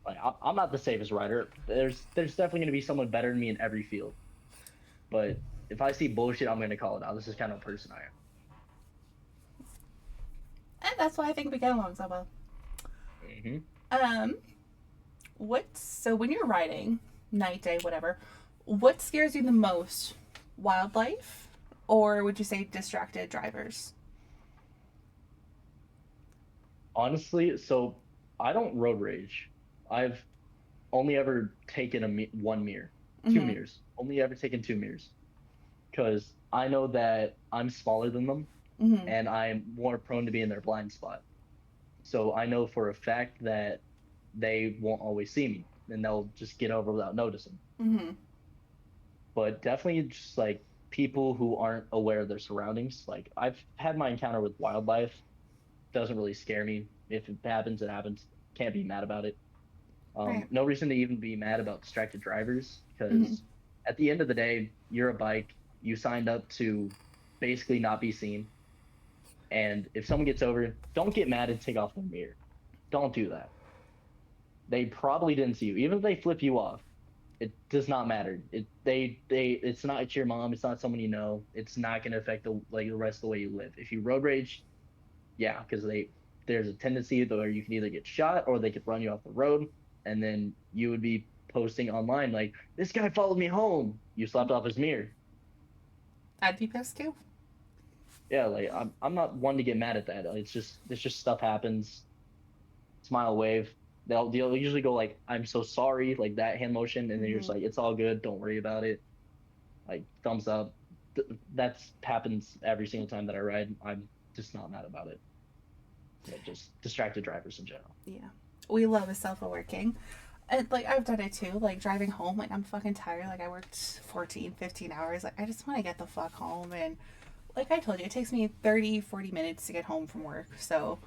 Like I'm not the safest rider. There's definitely gonna be someone better than me in every field. But if I see bullshit, I'm gonna call it out. This is kind of a person I And that's why I think we get along so well. am. Hmm. Um, so when you're riding, night, day, whatever, what scares you the most? Wildlife, or would you say distracted drivers? Honestly, so I don't road rage. I've only ever taken one mirror, two Mm-hmm. mirrors. Only ever taken two mirrors because I know that I'm smaller than them Mm-hmm. and I'm more prone to be in their blind spot. So I know for a fact that they won't always see me and they'll just get over without noticing. Mm-hmm. But definitely just like people who aren't aware of their surroundings. Like I've had my encounter with wildlife, doesn't really scare me. If it happens, it happens. Can't be mad about it. Right. No reason to even be mad about distracted drivers Mm-hmm. because at the end of the day, you're a bike. You signed up to basically not be seen. And if someone gets over, don't get mad and take off their mirror. Don't do that. They probably didn't see you. Even if they flip you off, it does not matter. It's not it's your mom. It's not someone you know. It's not going to affect the rest of the way you live. If you road rage, yeah, because there's a tendency where you can either get shot or they could run you off the road, and then you would be posting online like this guy followed me home. You slapped off his mirror. I'd be pissed too. Yeah, like I'm not one to get mad at that. It's just stuff happens. Smile, wave. They'll usually go like I'm so sorry, like that hand motion, and then you're just Mm-hmm. like it's all good, don't worry about it. Like thumbs up. That's happens every single time that I ride. I'm just not mad about it. Yeah, just distracted drivers in general. Yeah. We love a self-working. And like I've done it too, like driving home, like I'm fucking tired, like I worked 14, 15 hours, like I just want to get the fuck home. And like I told you, it takes me 30, 40 minutes to get home from work. So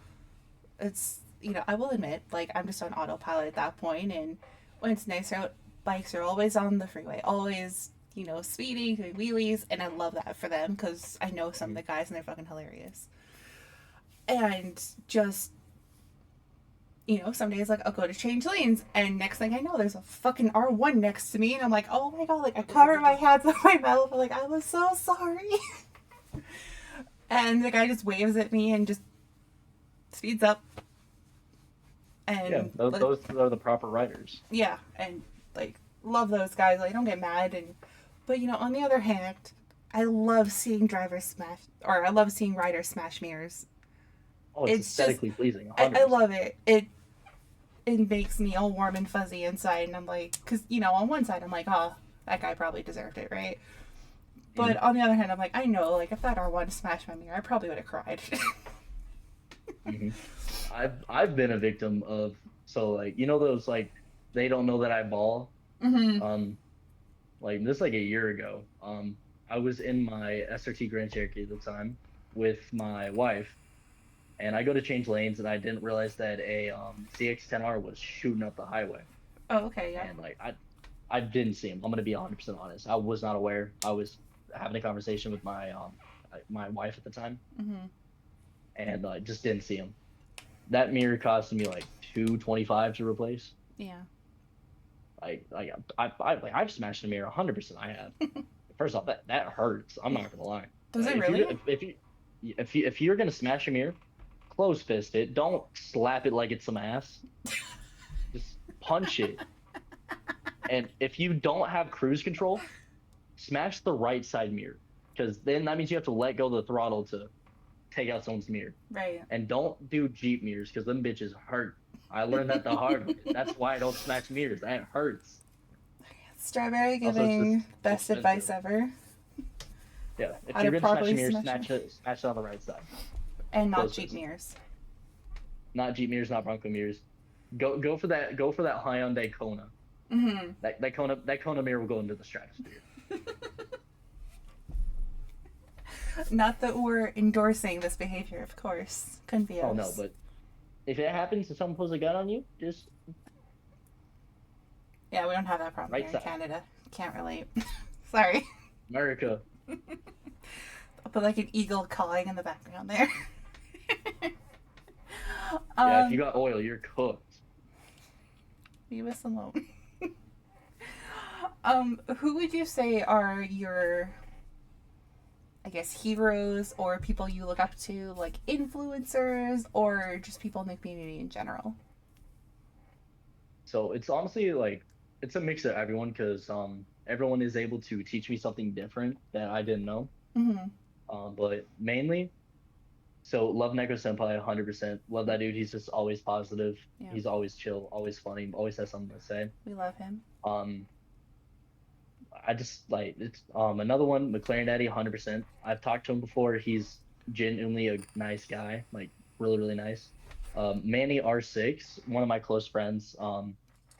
it's, I will admit, like I'm just on autopilot at that point. And when it's nice out, bikes are always on the freeway, always, speeding, doing wheelies. And I love that for them because I know some of Mhm. the guys and they're fucking hilarious. And just, some days like I'll go to change lanes and next thing I know there's a fucking R1 next to me and I'm like, oh my god, like I cover my hands with my mouth. I'm like, I was so sorry. And the guy just waves at me and just speeds up Yeah, and those, like, those are the proper riders. yeah, and like love those guys. Like don't get mad and but on the other hand, I love seeing drivers smash or I love seeing riders smash mirrors. Oh, it's It's just aesthetically pleasing, I 100%. love it. It makes me all warm and fuzzy inside and I'm like because on one side I'm like, oh, that guy probably deserved it, right? But Hmm. on the other hand, I'm like, I know, like if that R1 smashed my mirror, I probably would have cried. Hmm. I've been a victim of so like those like they don't know that I ball. Mm-hmm. Um, like this like a year ago. I was in my SRT Grand Cherokee at the time with my wife, and I go to change lanes, and I didn't realize that a CX-10R was shooting up the highway, Oh, okay, yeah. and like I didn't see him. I'm gonna be 100% honest. I was not aware. I was having a conversation with my wife at the time, Mm-hmm. and I just didn't see him. That mirror cost me like 225 to replace. Yeah. Like I've smashed a mirror 100%. I have. First off, that hurts. I'm not gonna lie. Does it If you're really? if you're gonna smash a mirror, close fist it. Don't slap it like it's some ass. Just punch it. And if you don't have cruise control, smash the right side mirror, because then that means you have to let go of the throttle to take out someone's mirror. Right. And don't do Jeep mirrors because them bitches hurt. I learned that the hard way. That's why I don't smash mirrors. That hurts. Strawberry Also, giving it's best advice expensive. ever. Yeah, if How to you're gonna smash a properly mirror, smash it. smash it on the right side. And not Close Jeep fist. mirrors. Not Jeep mirrors, not Bronco mirrors. Go for that. Go for that Hyundai Kona. Mm-hmm. That Kona mirror will go into the stratosphere. Not that we're endorsing this behavior, of course. Couldn't be Oh no, us. but if it happens and someone pulls a gun on you, just Yeah, we don't have that problem right here in side. Canada. Can't relate. Sorry. America. I'll put like an eagle cawing in the background there. Yeah, if you Um, got oil, you're cooked. leave us alone. Who would you say are your, I guess, heroes or people you look up to, like influencers or just people in the community in general? So it's honestly like it's a mix of everyone because everyone is able to teach me something different that I didn't know. Mm-hmm. But mainly, so love Neko Senpai 100%. Love that dude. He's just always positive. Yeah, He's always chill, always funny, always has something to say. we love him. Um, I just like it's another one, McLaren Daddy 100%. I've talked to him before. He's genuinely a nice guy, like really, really nice. Manny R6, one of my close friends.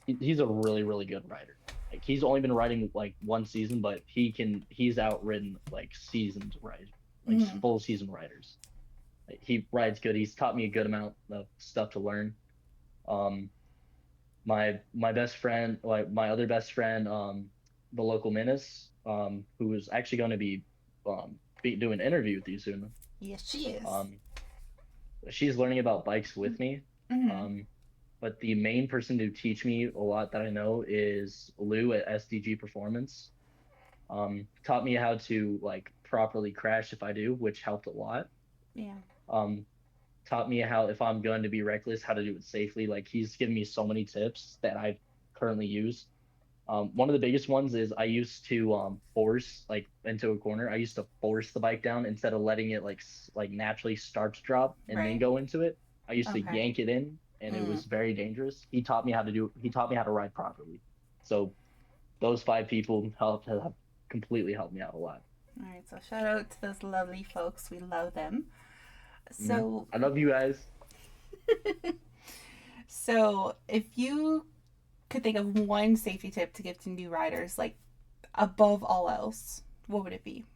He's a really, really good writer. Like he's only been writing like one season, but he's outwritten like seasoned writers, like Mm-hmm. full season writers. Like, he writes good. He's taught me a good amount of stuff to learn. Um, my best friend, like my other best friend, the local menace, who is actually going to be doing an interview with you soon. Yes, she is. Um, she's learning about bikes with me. Mm-hmm. Um, but the main person to teach me a lot that I know is Lou at SDG Performance. Taught me how to like properly crash if I do, which helped a lot. Yeah. Um, Taught me how if I'm going to be reckless, how to do it safely. Like he's given me so many tips that I currently use. One of the biggest ones is I used to force like into a corner. I used to force the bike down instead of letting it like naturally start to drop and then Right. go into it. I used to Okay. yank it in, and it Mm. was very dangerous. He taught me how to do. He taught me how to ride properly. So those five people have completely helped me out a lot. All right. So shout out to those lovely folks. We love them. Hmm. So, I love you guys. so if you could think of one safety tip to give to new riders, like above all else, what would it be?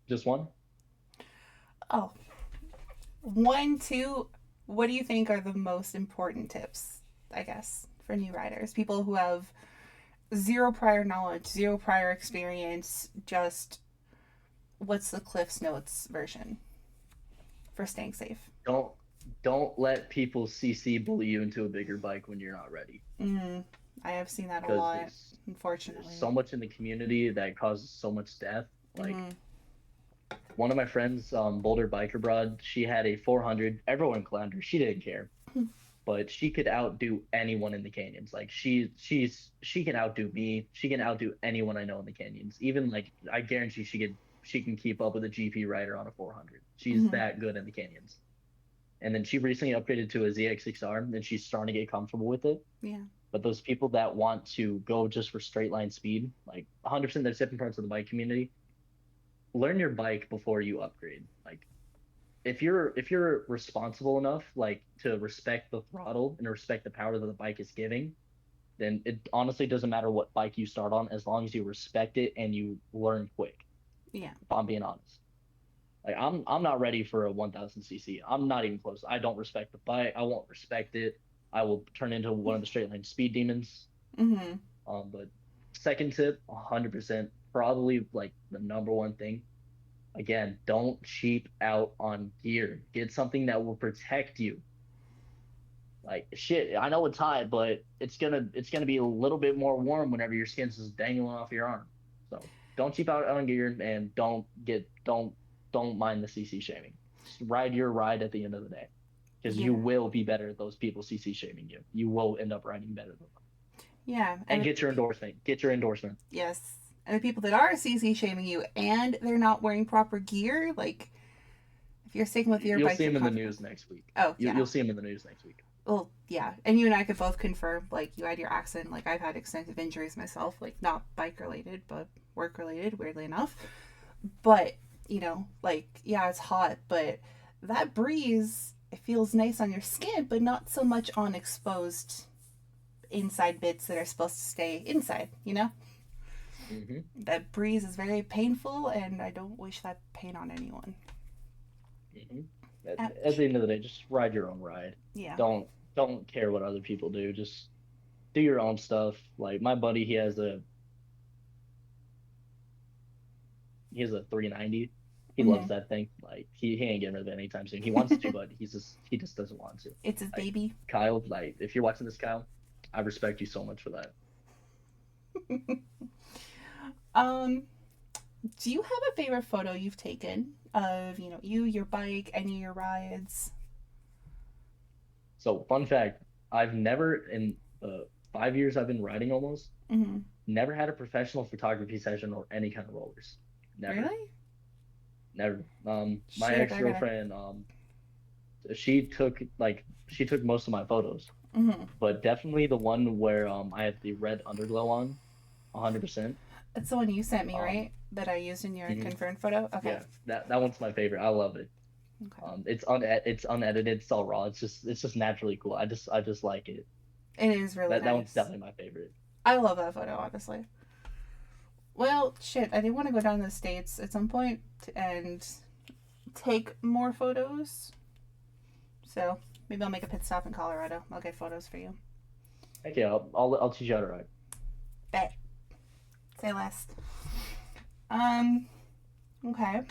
Just one. Oh, one, two. What do you think are the most important tips, I guess, for new riders? People who have zero prior knowledge, zero prior experience, just what's the Cliff's Notes version for staying safe? Don't don't let people CC bully you into a bigger bike when you're not ready. Mm, I have seen that a Because lot, there's unfortunately. so much in the community that causes so much death. Like Mm-hmm. one of my friends, Boulder Biker Broad, she had a 400. Everyone clowned her. She didn't care, but she could outdo anyone in the canyons. Like she can outdo me. She can outdo anyone I know in the canyons. Even like I guarantee she can keep up with a GP rider on a 400. She's Mm-hmm. that good in the canyons. And then she recently upgraded to a ZX6R, and she's starting to get comfortable with it. Yeah. But those people that want to go just for straight line speed, like 100%, there's different parts of the bike community. Learn your bike before you upgrade. Like if you're responsible enough, like to respect the throttle and respect the power that the bike is giving, then it honestly doesn't matter what bike you start on as long as you respect it and you learn quick. Yeah. If I'm being honest. Like I'm not ready for a 1000 cc. I'm not even close. I don't respect the bike. I won't respect it. I will turn into one of the straight line speed demons. Mm-hmm. But second tip, 100%, probably like the number one thing. Again, don't cheap out on gear. Get something that will protect you. Like shit, I know it's hot, but it's gonna be a little bit more warm whenever your skin's just dangling off your arm. So don't cheap out on gear and don't mind the CC shaming. Just ride your ride at the end of the day, because you Yeah. will be better at those people CC shaming you. You will end up riding better than them. Yeah. And get your endorsement. Get your endorsement. Yes. And the people that are CC shaming you and they're not wearing proper gear, like if you're sticking with your You'll bike, see you're him in the comfortable. news next week. Oh, You, yeah. you'll see him in the news next week. Well, yeah. And you and I could both confirm, like, you had your accident. Like, I've had extensive injuries myself, like, not bike related, but work related, weirdly enough. But, like, yeah, it's hot, but that breeze, it feels nice on your skin, but not so much on exposed inside bits that are supposed to stay inside. Hmm. That breeze is very painful, and I don't wish that pain on anyone. Hmm. At Ouch. the end of the day, just ride your own ride. Yeah. Don't care what other people do. Just do your own stuff. Like my buddy, he has a 390. He Mm-hmm. loves that thing. Like he ain't getting rid of it anytime soon. He wants to, but he just doesn't want to. It's his Like baby. Kyle, like if you're watching this, Kyle, I respect you so much for that. um, do you have a favorite photo you've taken of, you, your bike, any of your rides? So fun fact, I've never in the 5 years I've been riding almost, Mm-hmm. never had a professional photography session or any kind of rollers. Never. Really? Never. My Shit, I gotta. ex-girlfriend, she took most of my photos, Mm-hmm. but definitely the one where I had the red underglow on, 100%. It's the one you sent me, Um, right? That I used in your mhm, confirmed photo? Okay. yeah, that one's my favorite. I love it. Okay. It's unedited, it's all raw. It's just naturally cool. I just like it. It is really That one's nice. definitely my favorite. I love that photo, honestly. Well, shit, I do want to go down to the States at some point and take more photos. So maybe I'll make a pit stop in Colorado. I'll get photos for you. Heck yeah, I'll teach you how to ride. Bet. Say less. Um, okay.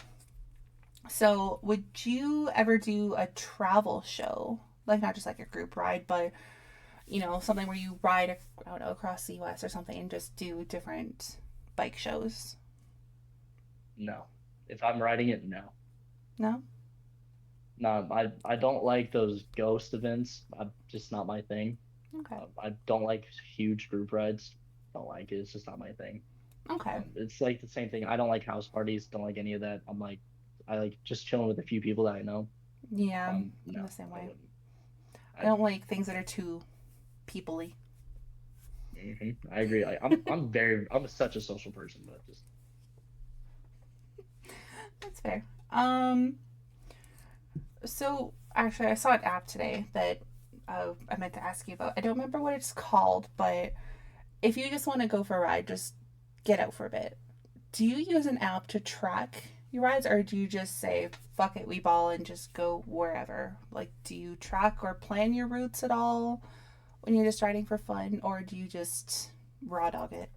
So would you ever do a travel show? Like not just like a group ride, but something where you ride, I don't know, across the US or something and just do different bike shows? No, if I'm riding it, no. No? No, I don't like those ghost events. I'm just not my thing. Okay. I don't like huge group rides. Don't like it. It's just not my thing. Okay. It's like the same thing. I don't like house parties. Don't like any of that. I like just chilling with a few people that I know. Yeah, I'm No, the same I way. wouldn't. I I don't like things that are too peoply. I agree. I'm such a social person, but just That's fair. Um, so actually, I saw an app today that I meant to ask you about. I don't remember what it's called, but if you just want to go for a ride, just get out for a bit. Do you use an app to track your rides, or do you just say "fuck it, we ball" and just go wherever? Like, do you track or plan your routes at all when you're just riding for fun, or do you just raw dog it?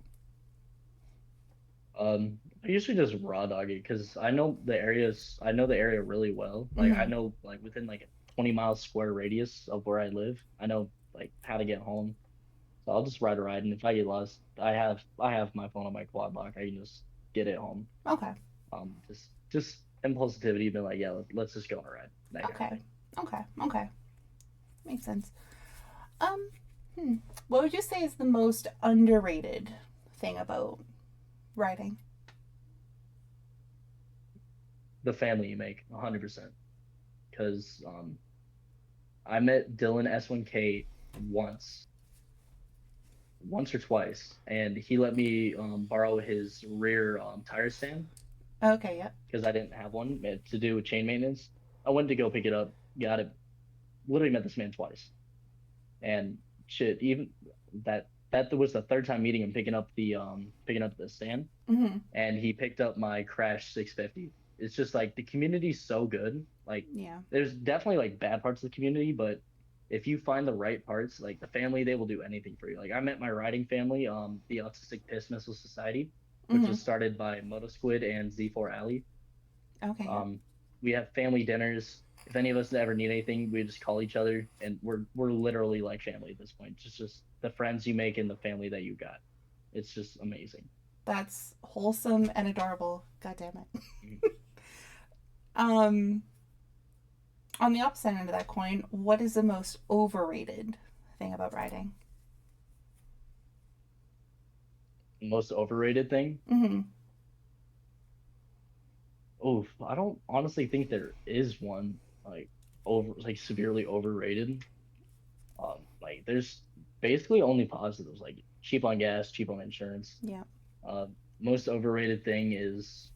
I usually just raw dog it because I know the area really well. Like I Mm-hmm. know like within like a 20-mile square radius of where I live, I know like how to get home. So I'll just ride a ride, and if I get lost, I have my phone on my quad lock. I can just get it home. Okay. Just impulsivity, been like, yeah, let's just go on a ride, that kind of Okay. thing. Okay. Okay. Makes sense. Um, hmm. What would you say is the most underrated thing about writing? The family you make, 100%. Because I met Dylan S1K once, once or twice, and he let me borrow his rear tire stand Okay, yep. because I didn't have one to do with chain maintenance. I went to go pick it up, got it. Literally met this man twice, and shit, even that was the third time meeting him, picking up the stand, Mm-hmm. and he picked up my crash 650. It's just like the community's so good. Like Yeah. there's definitely like bad parts of the community, but if you find the right parts, like the family, they will do anything for you. Like I met my riding family, the Autistic Piss Missile Society, which Mm-hmm. was started by Moto Squid and Z4 Alley. Okay, yep. Um, we have family dinners. If any of us ever need anything, we just call each other, and we're literally like family at this point. Just the friends you make and the family that you got. It's just amazing. That's wholesome and adorable. God damn it. Mhm. Um, on the opposite end of that coin, what is the most overrated thing about writing? Most overrated thing? Mm-hmm. Oh, I don't honestly think there is one like severely overrated. Like there's basically only positives, like cheap on gas, cheap on insurance. Yeah. Uh, Most overrated thing is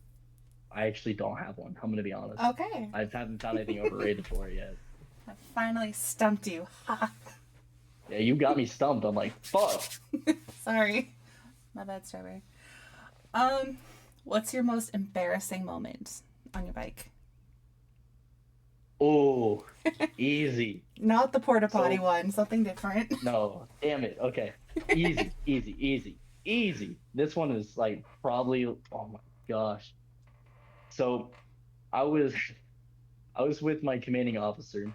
I actually don't have one. I'm gonna be honest. Okay. I haven't found anything overrated for it yet. I finally stumped you. Ha. Yeah, you got me stumped. I'm like, fuck. Sorry. My bad, Strawberry. Um, what's your most embarrassing moment on your bike? Oh, easy. Not the porta potty So one, something different. no, damn it. Okay, easy. This one is like probably. Oh my gosh. So I was I was with my commanding officer,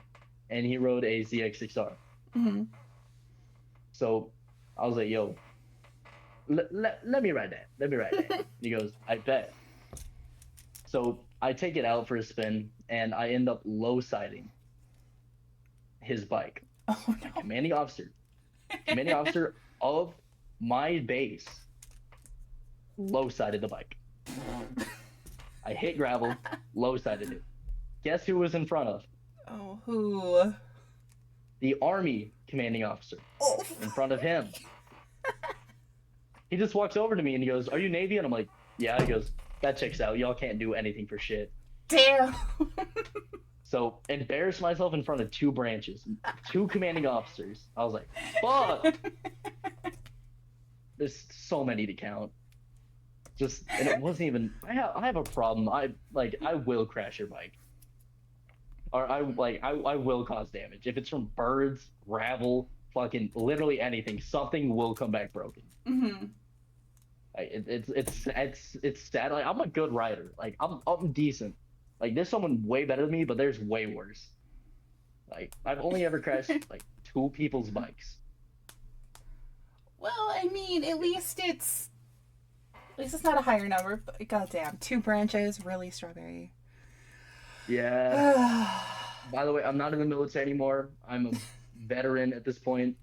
and he rode a ZX6R. Mm-hmm. So I was like, "Yo, let me ride that. Let me ride that." And he goes, "I bet." So I take it out for a spin, and I end up low siding his bike. Oh My no. commanding officer of my base, low sided the bike. I hit gravel, low sided it. Guess who was in front of? Oh, who? The army commanding officer Oh, in front of him. He just walks over to me and he goes, "Are you Navy?" And I'm like, "Yeah." He goes, "That checks out. Y'all can't do anything for shit." damn. So embarrassed myself in front of two branches, two commanding officers. I was like, "Fuck." There's so many to count. Just and it wasn't even. I have a problem. I will crash your bike, or I will cause damage if it's from birds, gravel, fucking literally anything. Something will come back broken. Mm-hmm. Like it's sad. Like I'm a good rider. Like I'm decent. Like there's someone way better than me, but there's way worse. Like I've only ever crashed like two people's bikes. Well, I mean, at least it's not a higher number. But goddamn, two branches, really strawberry. Yeah. By the way, I'm not in the military anymore. I'm a veteran at this point.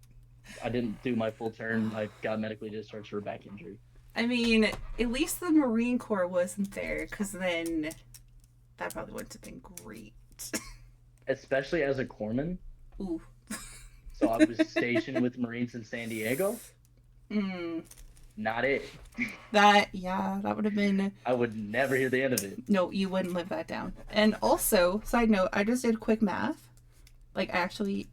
I didn't do my full term. I got medically discharged for a back injury. I mean, at least the Marine Corps wasn't there, because then that probably wouldn't have been great. Especially as a corpsman. Ooh. So I was stationed with Marines in San Diego. Mm. Not it. That would have been. I would never hear the end of it. No, you wouldn't live that down. And also, side note, I just did quick math. Like, I actually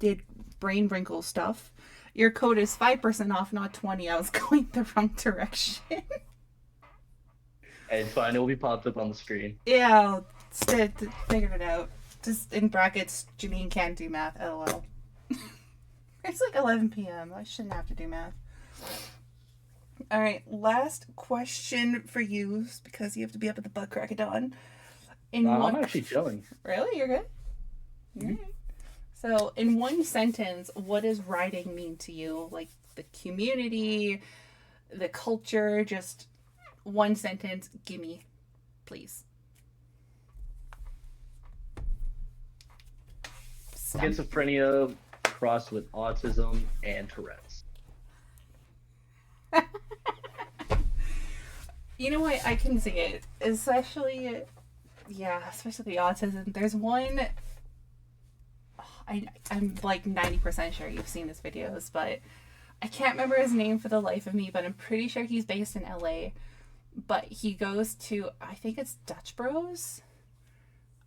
did brain wrinkle stuff. Your code is 5% off, not 20. I was going the wrong direction. It's fine. It will be popped up on the screen. Yeah, figured it out. Just in brackets, Janine can't do math. LOL. It's like 11 p.m. I shouldn't have to do math. All right, last question for you, because you have to be up at the butt crack of dawn. I'm actually chilling. Really? You're good? Mm-hmm. All right. So, in one sentence, what does riding mean to you? Like the community, the culture, just one sentence. Gimme, please. Schizophrenia crossed with autism and Tourette's. You know what? I can see it. Especially the autism. There's one. I'm like 90% sure you've seen his videos, but I can't remember his name for the life of me, but I'm pretty sure he's based in LA. But he goes to, I think it's Dutch Bros.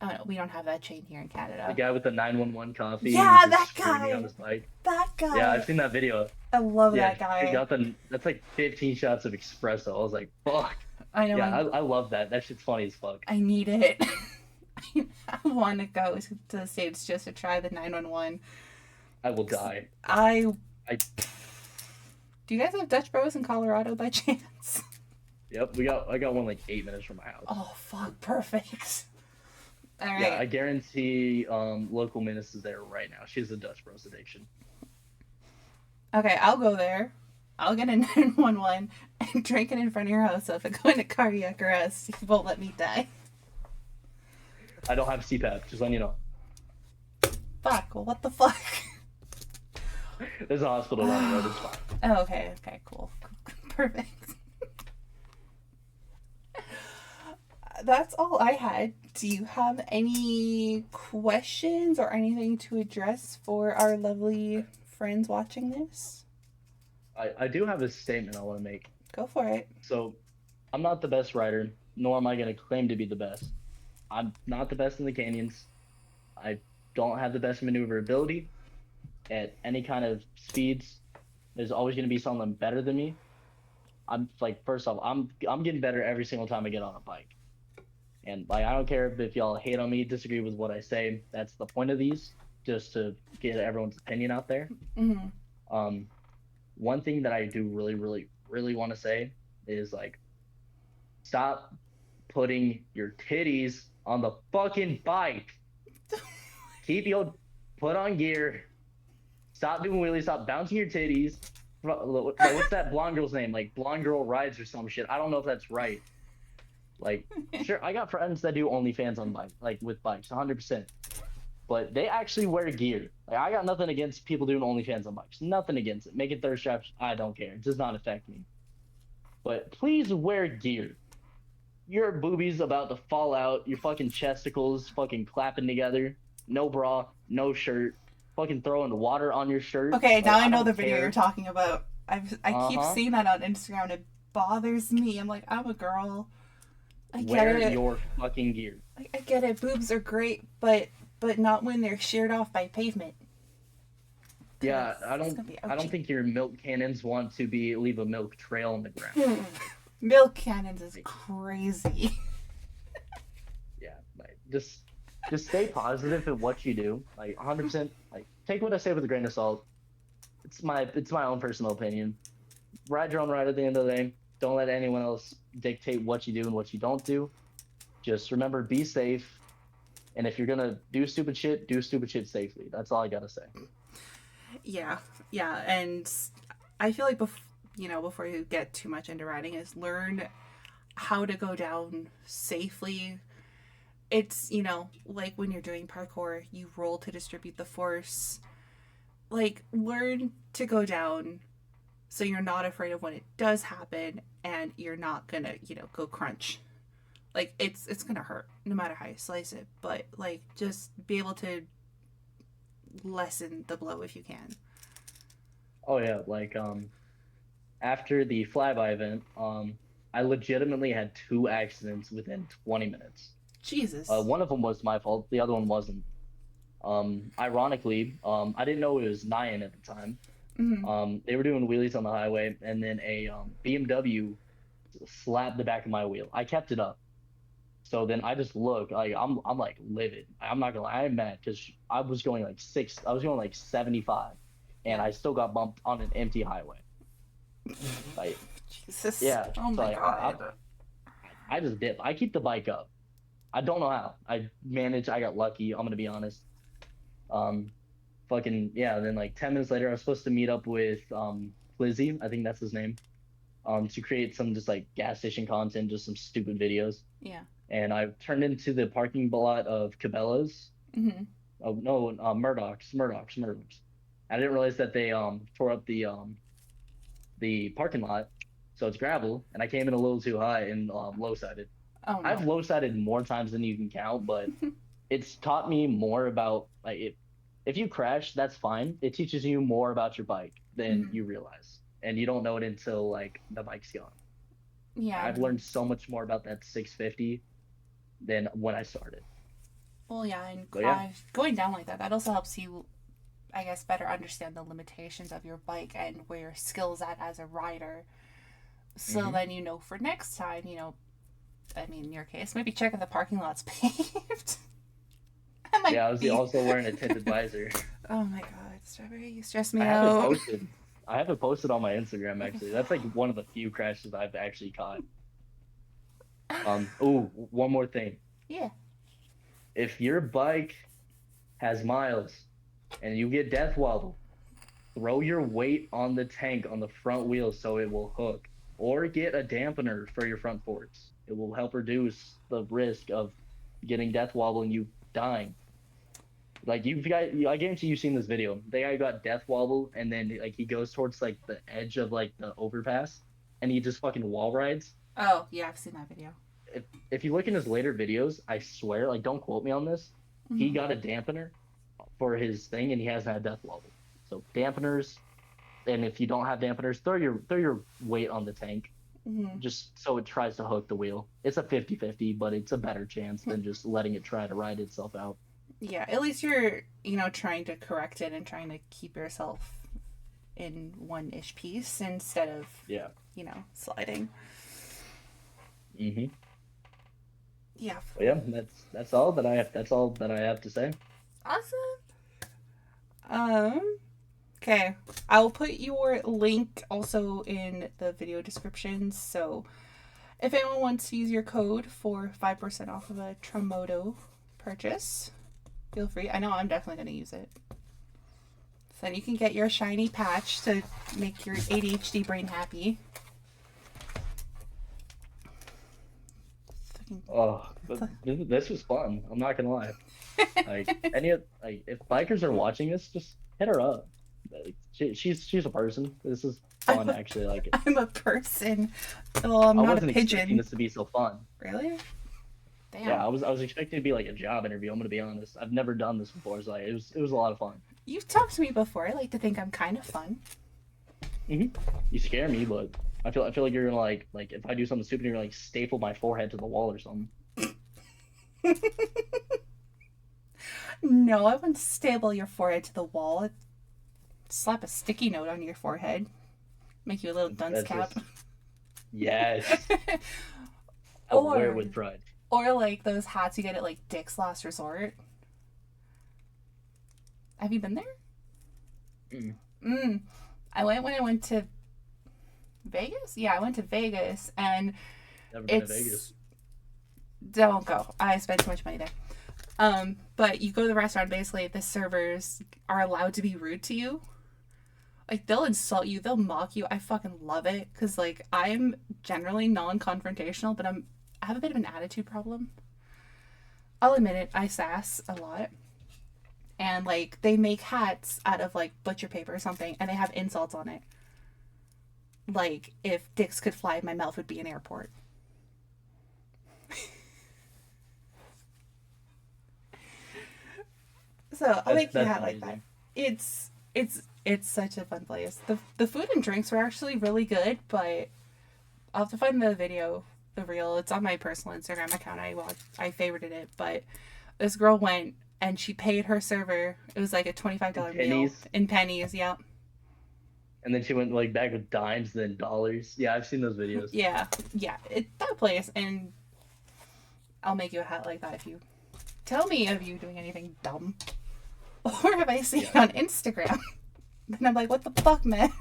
Oh no, we don't have that chain here in Canada. The guy with the 911 coffee. Yeah, who's that just screaming guy. on his bike. That guy. Yeah, I've seen that video. I love Yeah, that guy. he got that's like 15 shots of espresso. I was like, fuck. I know. Yeah, I love that. That shit's funny as fuck. I need it. I want to go to the States just to try the 911. I will die. Do you guys have Dutch Bros in Colorado by chance? Yep, I got one like 8 minutes from my house. Oh fuck, perfect. All right. Yeah, I guarantee local Miss is there right now. She has a Dutch Bros addiction. Okay, I'll go there. I'll get a 911 and drink it in front of your house. So if I go into cardiac arrest, you won't let me die. I don't have CPAP, just letting you know. Fuck, well, what the fuck? There's a hospital down the road, it's fine. Oh, okay, cool. Perfect. That's all I had. Do you have any questions or anything to address for our lovely friends watching this? I do have a statement I want to make. Go for it. So, I'm not the best rider, nor am I going to claim to be the best. I'm not the best in the canyons. I don't have the best maneuverability at any kind of speeds. There's always going to be someone better than me. I'm like, first off, I'm getting better every single time I get on a bike. And like, I don't care if y'all hate on me, disagree with what I say. That's the point of these, just to get everyone's opinion out there. Mm-hmm. One thing that I do really, really, really want to say is like, stop putting your titties on the fucking bike. Keep your put on gear. Stop doing wheelies. Stop bouncing your titties. Like, what's that blonde girl's name? Like, blonde girl rides or some shit. I don't know if that's right. Like, sure, I got friends that do OnlyFans on bike, like with bikes, 100%. But they actually wear gear. Like, I got nothing against people doing OnlyFans on bikes. Nothing against it. Making thirst traps, I don't care. It does not affect me. But please wear gear. Your boobies about to fall out. Your fucking chesticles fucking clapping together. No bra, no shirt. Fucking throwing water on your shirt. Okay, Like, now I I know the don't video you're care. talking about. I keep Uh-huh. seeing that on Instagram. It bothers me. I'm like, I'm a girl. I get Wear it. your fucking gear. I get it. Boobs are great, but not when they're sheared off by pavement. Cause Yeah, I it's don't gonna be I don't ouchy. think your milk cannons want to be leave a milk trail on the ground. Milk cannons is Like, crazy. yeah, like just stay positive in what you do. Like 100%, like take what I say with a grain of salt. It's my own personal opinion. Ride your own ride at the end of the day. Don't let anyone else dictate what you do and what you don't do. Just remember, be safe. And if you're gonna do stupid shit safely. That's all I gotta say. Yeah, yeah, and I feel like before you get too much into riding, is learn how to go down safely. It's like when you're doing parkour, you roll to distribute the force. Like learn to go down so you're not afraid of when it does happen, and you're not gonna go crunch. Like it's gonna hurt no matter how you slice it, but like just be able to lessen the blow if you can. Oh yeah, like after the flyby event, I legitimately had two accidents within 20 minutes. Jesus. One of them was my fault. The other one wasn't. Ironically, I didn't know it was Nyan at the time. Mm-hmm. They were doing wheelies on the highway, and then a BMW slapped the back of my wheel. I kept it up. So then I just look like I'm like livid. I'm not gonna lie, I'm mad because I was going like 75, and Yeah. I still got bumped on an empty highway. Like, Jesus. yeah. Oh So my like, god. I just dip. I keep the bike up. I don't know how. I managed. I got lucky. I'm gonna be honest. Um, fucking yeah. Then like 10 minutes later, I was supposed to meet up with Lizzie. I think that's his name. To create some just like gas station content, just some stupid videos. Yeah. And I turned into the parking lot of Cabela's. Mm-hmm. Oh no, Murdoch's. I didn't realize that they tore up the parking lot, so it's gravel, and I came in a little too high and low sided. Oh I've no. low sided more times than you can count, but it's taught me more about like if you crash, that's fine. It teaches you more about your bike than Mm-hmm. you realize, and you don't know it until like the bike's gone. Yeah. I've learned so much more about that 650 than when I started. Well, yeah, and But yeah. going down like that also helps you, I guess, better understand the limitations of your bike and where your skills at as a rider. So Hmm. then for next time, I mean, in your case, maybe check if the parking lot's paved. I might Yeah, I was be. also wearing a tinted visor. Oh my god, Strawberry, you stress me I have it out. posted. I have it posted on my Instagram actually. That's like one of the few crashes I've actually caught. Oh, one more thing. Yeah. If your bike has miles and you get death wobble, throw your weight on the tank on the front wheel so it will hook, or get a dampener for your front forks. It will help reduce the risk of getting death wobble and you dying. Like I guarantee you've seen this video. The guy got death wobble, and then like he goes towards like the edge of like the overpass, and he just fucking wall rides. Oh, yeah, I've seen that video. If you look in his later videos, I swear, like don't quote me on this, he Mm-hmm. got a dampener for his thing, and he hasn't had death wobble. So dampeners, and if you don't have dampeners, throw your weight on the tank, Mm-hmm. just so it tries to hook the wheel. It's a 50-50, but it's a better chance than just letting it try to ride itself out. Yeah, at least you're, trying to correct it and trying to keep yourself in one ish piece instead of, Yeah. sliding. Hmm. Yeah. But yeah, that's all that I have. That's all that I have to say. Awesome. Okay. I'll put your link also in the video description. So If anyone wants to use your code for 5% off of a Tremoto purchase, feel free. I know I'm definitely going to use it. So then you can get your shiny patch to make your ADHD brain happy. Oh, but this was fun. I'm not gonna lie. Like if bikers are watching this, just hit her up. Like, she's a person. This is I'm fun a, actually. Like I'm a person. Oh, I'm I not a wasn't expecting pigeon. this to be so fun. Really? Yeah, Damn. I was expecting it to be like a job interview. I'm gonna be honest. I've never done this before, so like, it was a lot of fun. You've talked to me before. I like to think I'm kind of fun. hmm You scare me, but I feel like you're gonna like if I do something stupid, you're gonna like staple my forehead to the wall or something. No, I wouldn't staple your forehead to the wall. I'd slap a sticky note on your forehead. Make you a little dunce That's cap. just yes. I will wear it or with pride. or like those hats you get at like Dick's Last Resort. Have you been there? Mm, Mm. I went when I went to Vegas. Yeah, I went to Vegas, and never been to it's Vegas. don't go. I spent too much money there. But you go to the restaurant. Basically, the servers are allowed to be rude to you. Like they'll insult you, they'll mock you. I fucking love it because like I'm generally non-confrontational, but I have a bit of an attitude problem. I'll admit it. I sass a lot, and like they make hats out of like butcher paper or something, and they have insults on it. Like if dicks could fly, my mouth would be an airport. So I'll make you a That's hat like that. amazing. It's such a fun place. The food and drinks were actually really good, but I'll have to find the video, the reel. It's on my personal Instagram account. I favorited it, but this girl went and she paid her server. It was like a $25 meal Pennies, in pennies. Yeah, and then she went like back with dimes, then dollars. Yeah, I've seen those videos. yeah, yeah. That place, and I'll make you a hat like that if you tell me of you doing anything dumb, or if I see Yeah. it on Instagram. Then I'm like, what the fuck, man?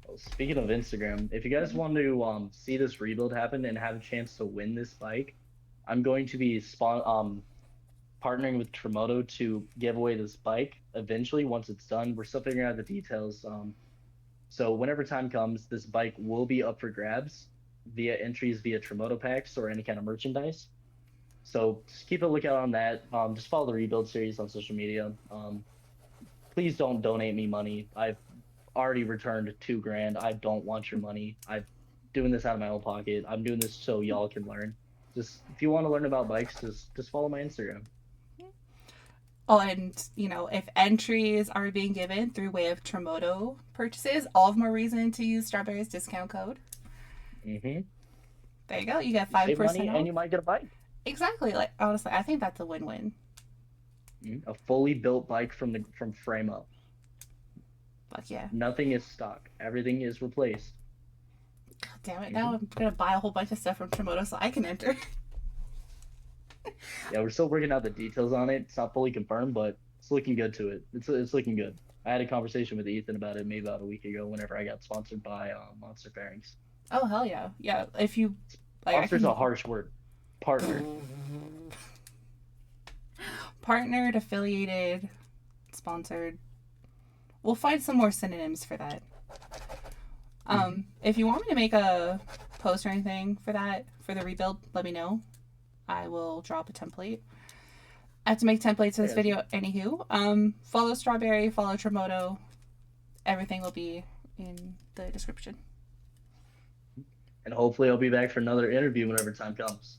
Well, speaking of Instagram, if you guys want to see this rebuild happen and have a chance to win this bike, I'm going to be partnering with Tremoto to give away this bike eventually once it's done. We're still figuring out the details. So whenever time comes, this bike will be up for grabs via entries via Tremoto packs or any kind of merchandise. So just keep a lookout on that. Just follow the rebuild series on social media. Please don't donate me money. I've already returned 2 grand. I don't want your money. I'm doing this out of my own pocket. I'm doing this so y'all can learn. Just if you want to learn about bikes, just follow my Instagram. Oh, and if entries are being given through way of Tremoto purchases, all of more reason to use Strawberry's discount code. hmm There you go. You get You five save money percent and off. you might get a bike. Exactly. Like honestly, I think that's a win-win. A fully built bike from frame up. But yeah, Nothing is stock. Everything is replaced. God damn it! Now hmm I'm gonna buy a whole bunch of stuff from Tremoto so I can enter. Yeah, we're still working out the details on it. It's not fully confirmed, but it's looking good to it. It's looking good. I had a conversation with Ethan about it maybe about a week ago. Whenever I got sponsored by Monster Fairings. Oh hell yeah, yeah. If you like, I Sponsor's can a harsh word. Partnered. partnered, affiliated, sponsored. We'll find some more synonyms for that. If you want me to make a post or anything for that for the rebuild, let me know. I will drop a template. I have to make templates for this Yes. video. Anywho, follow Strawberry, follow Tremoto. Everything will be in the description. And hopefully I'll be back for another interview whenever time comes.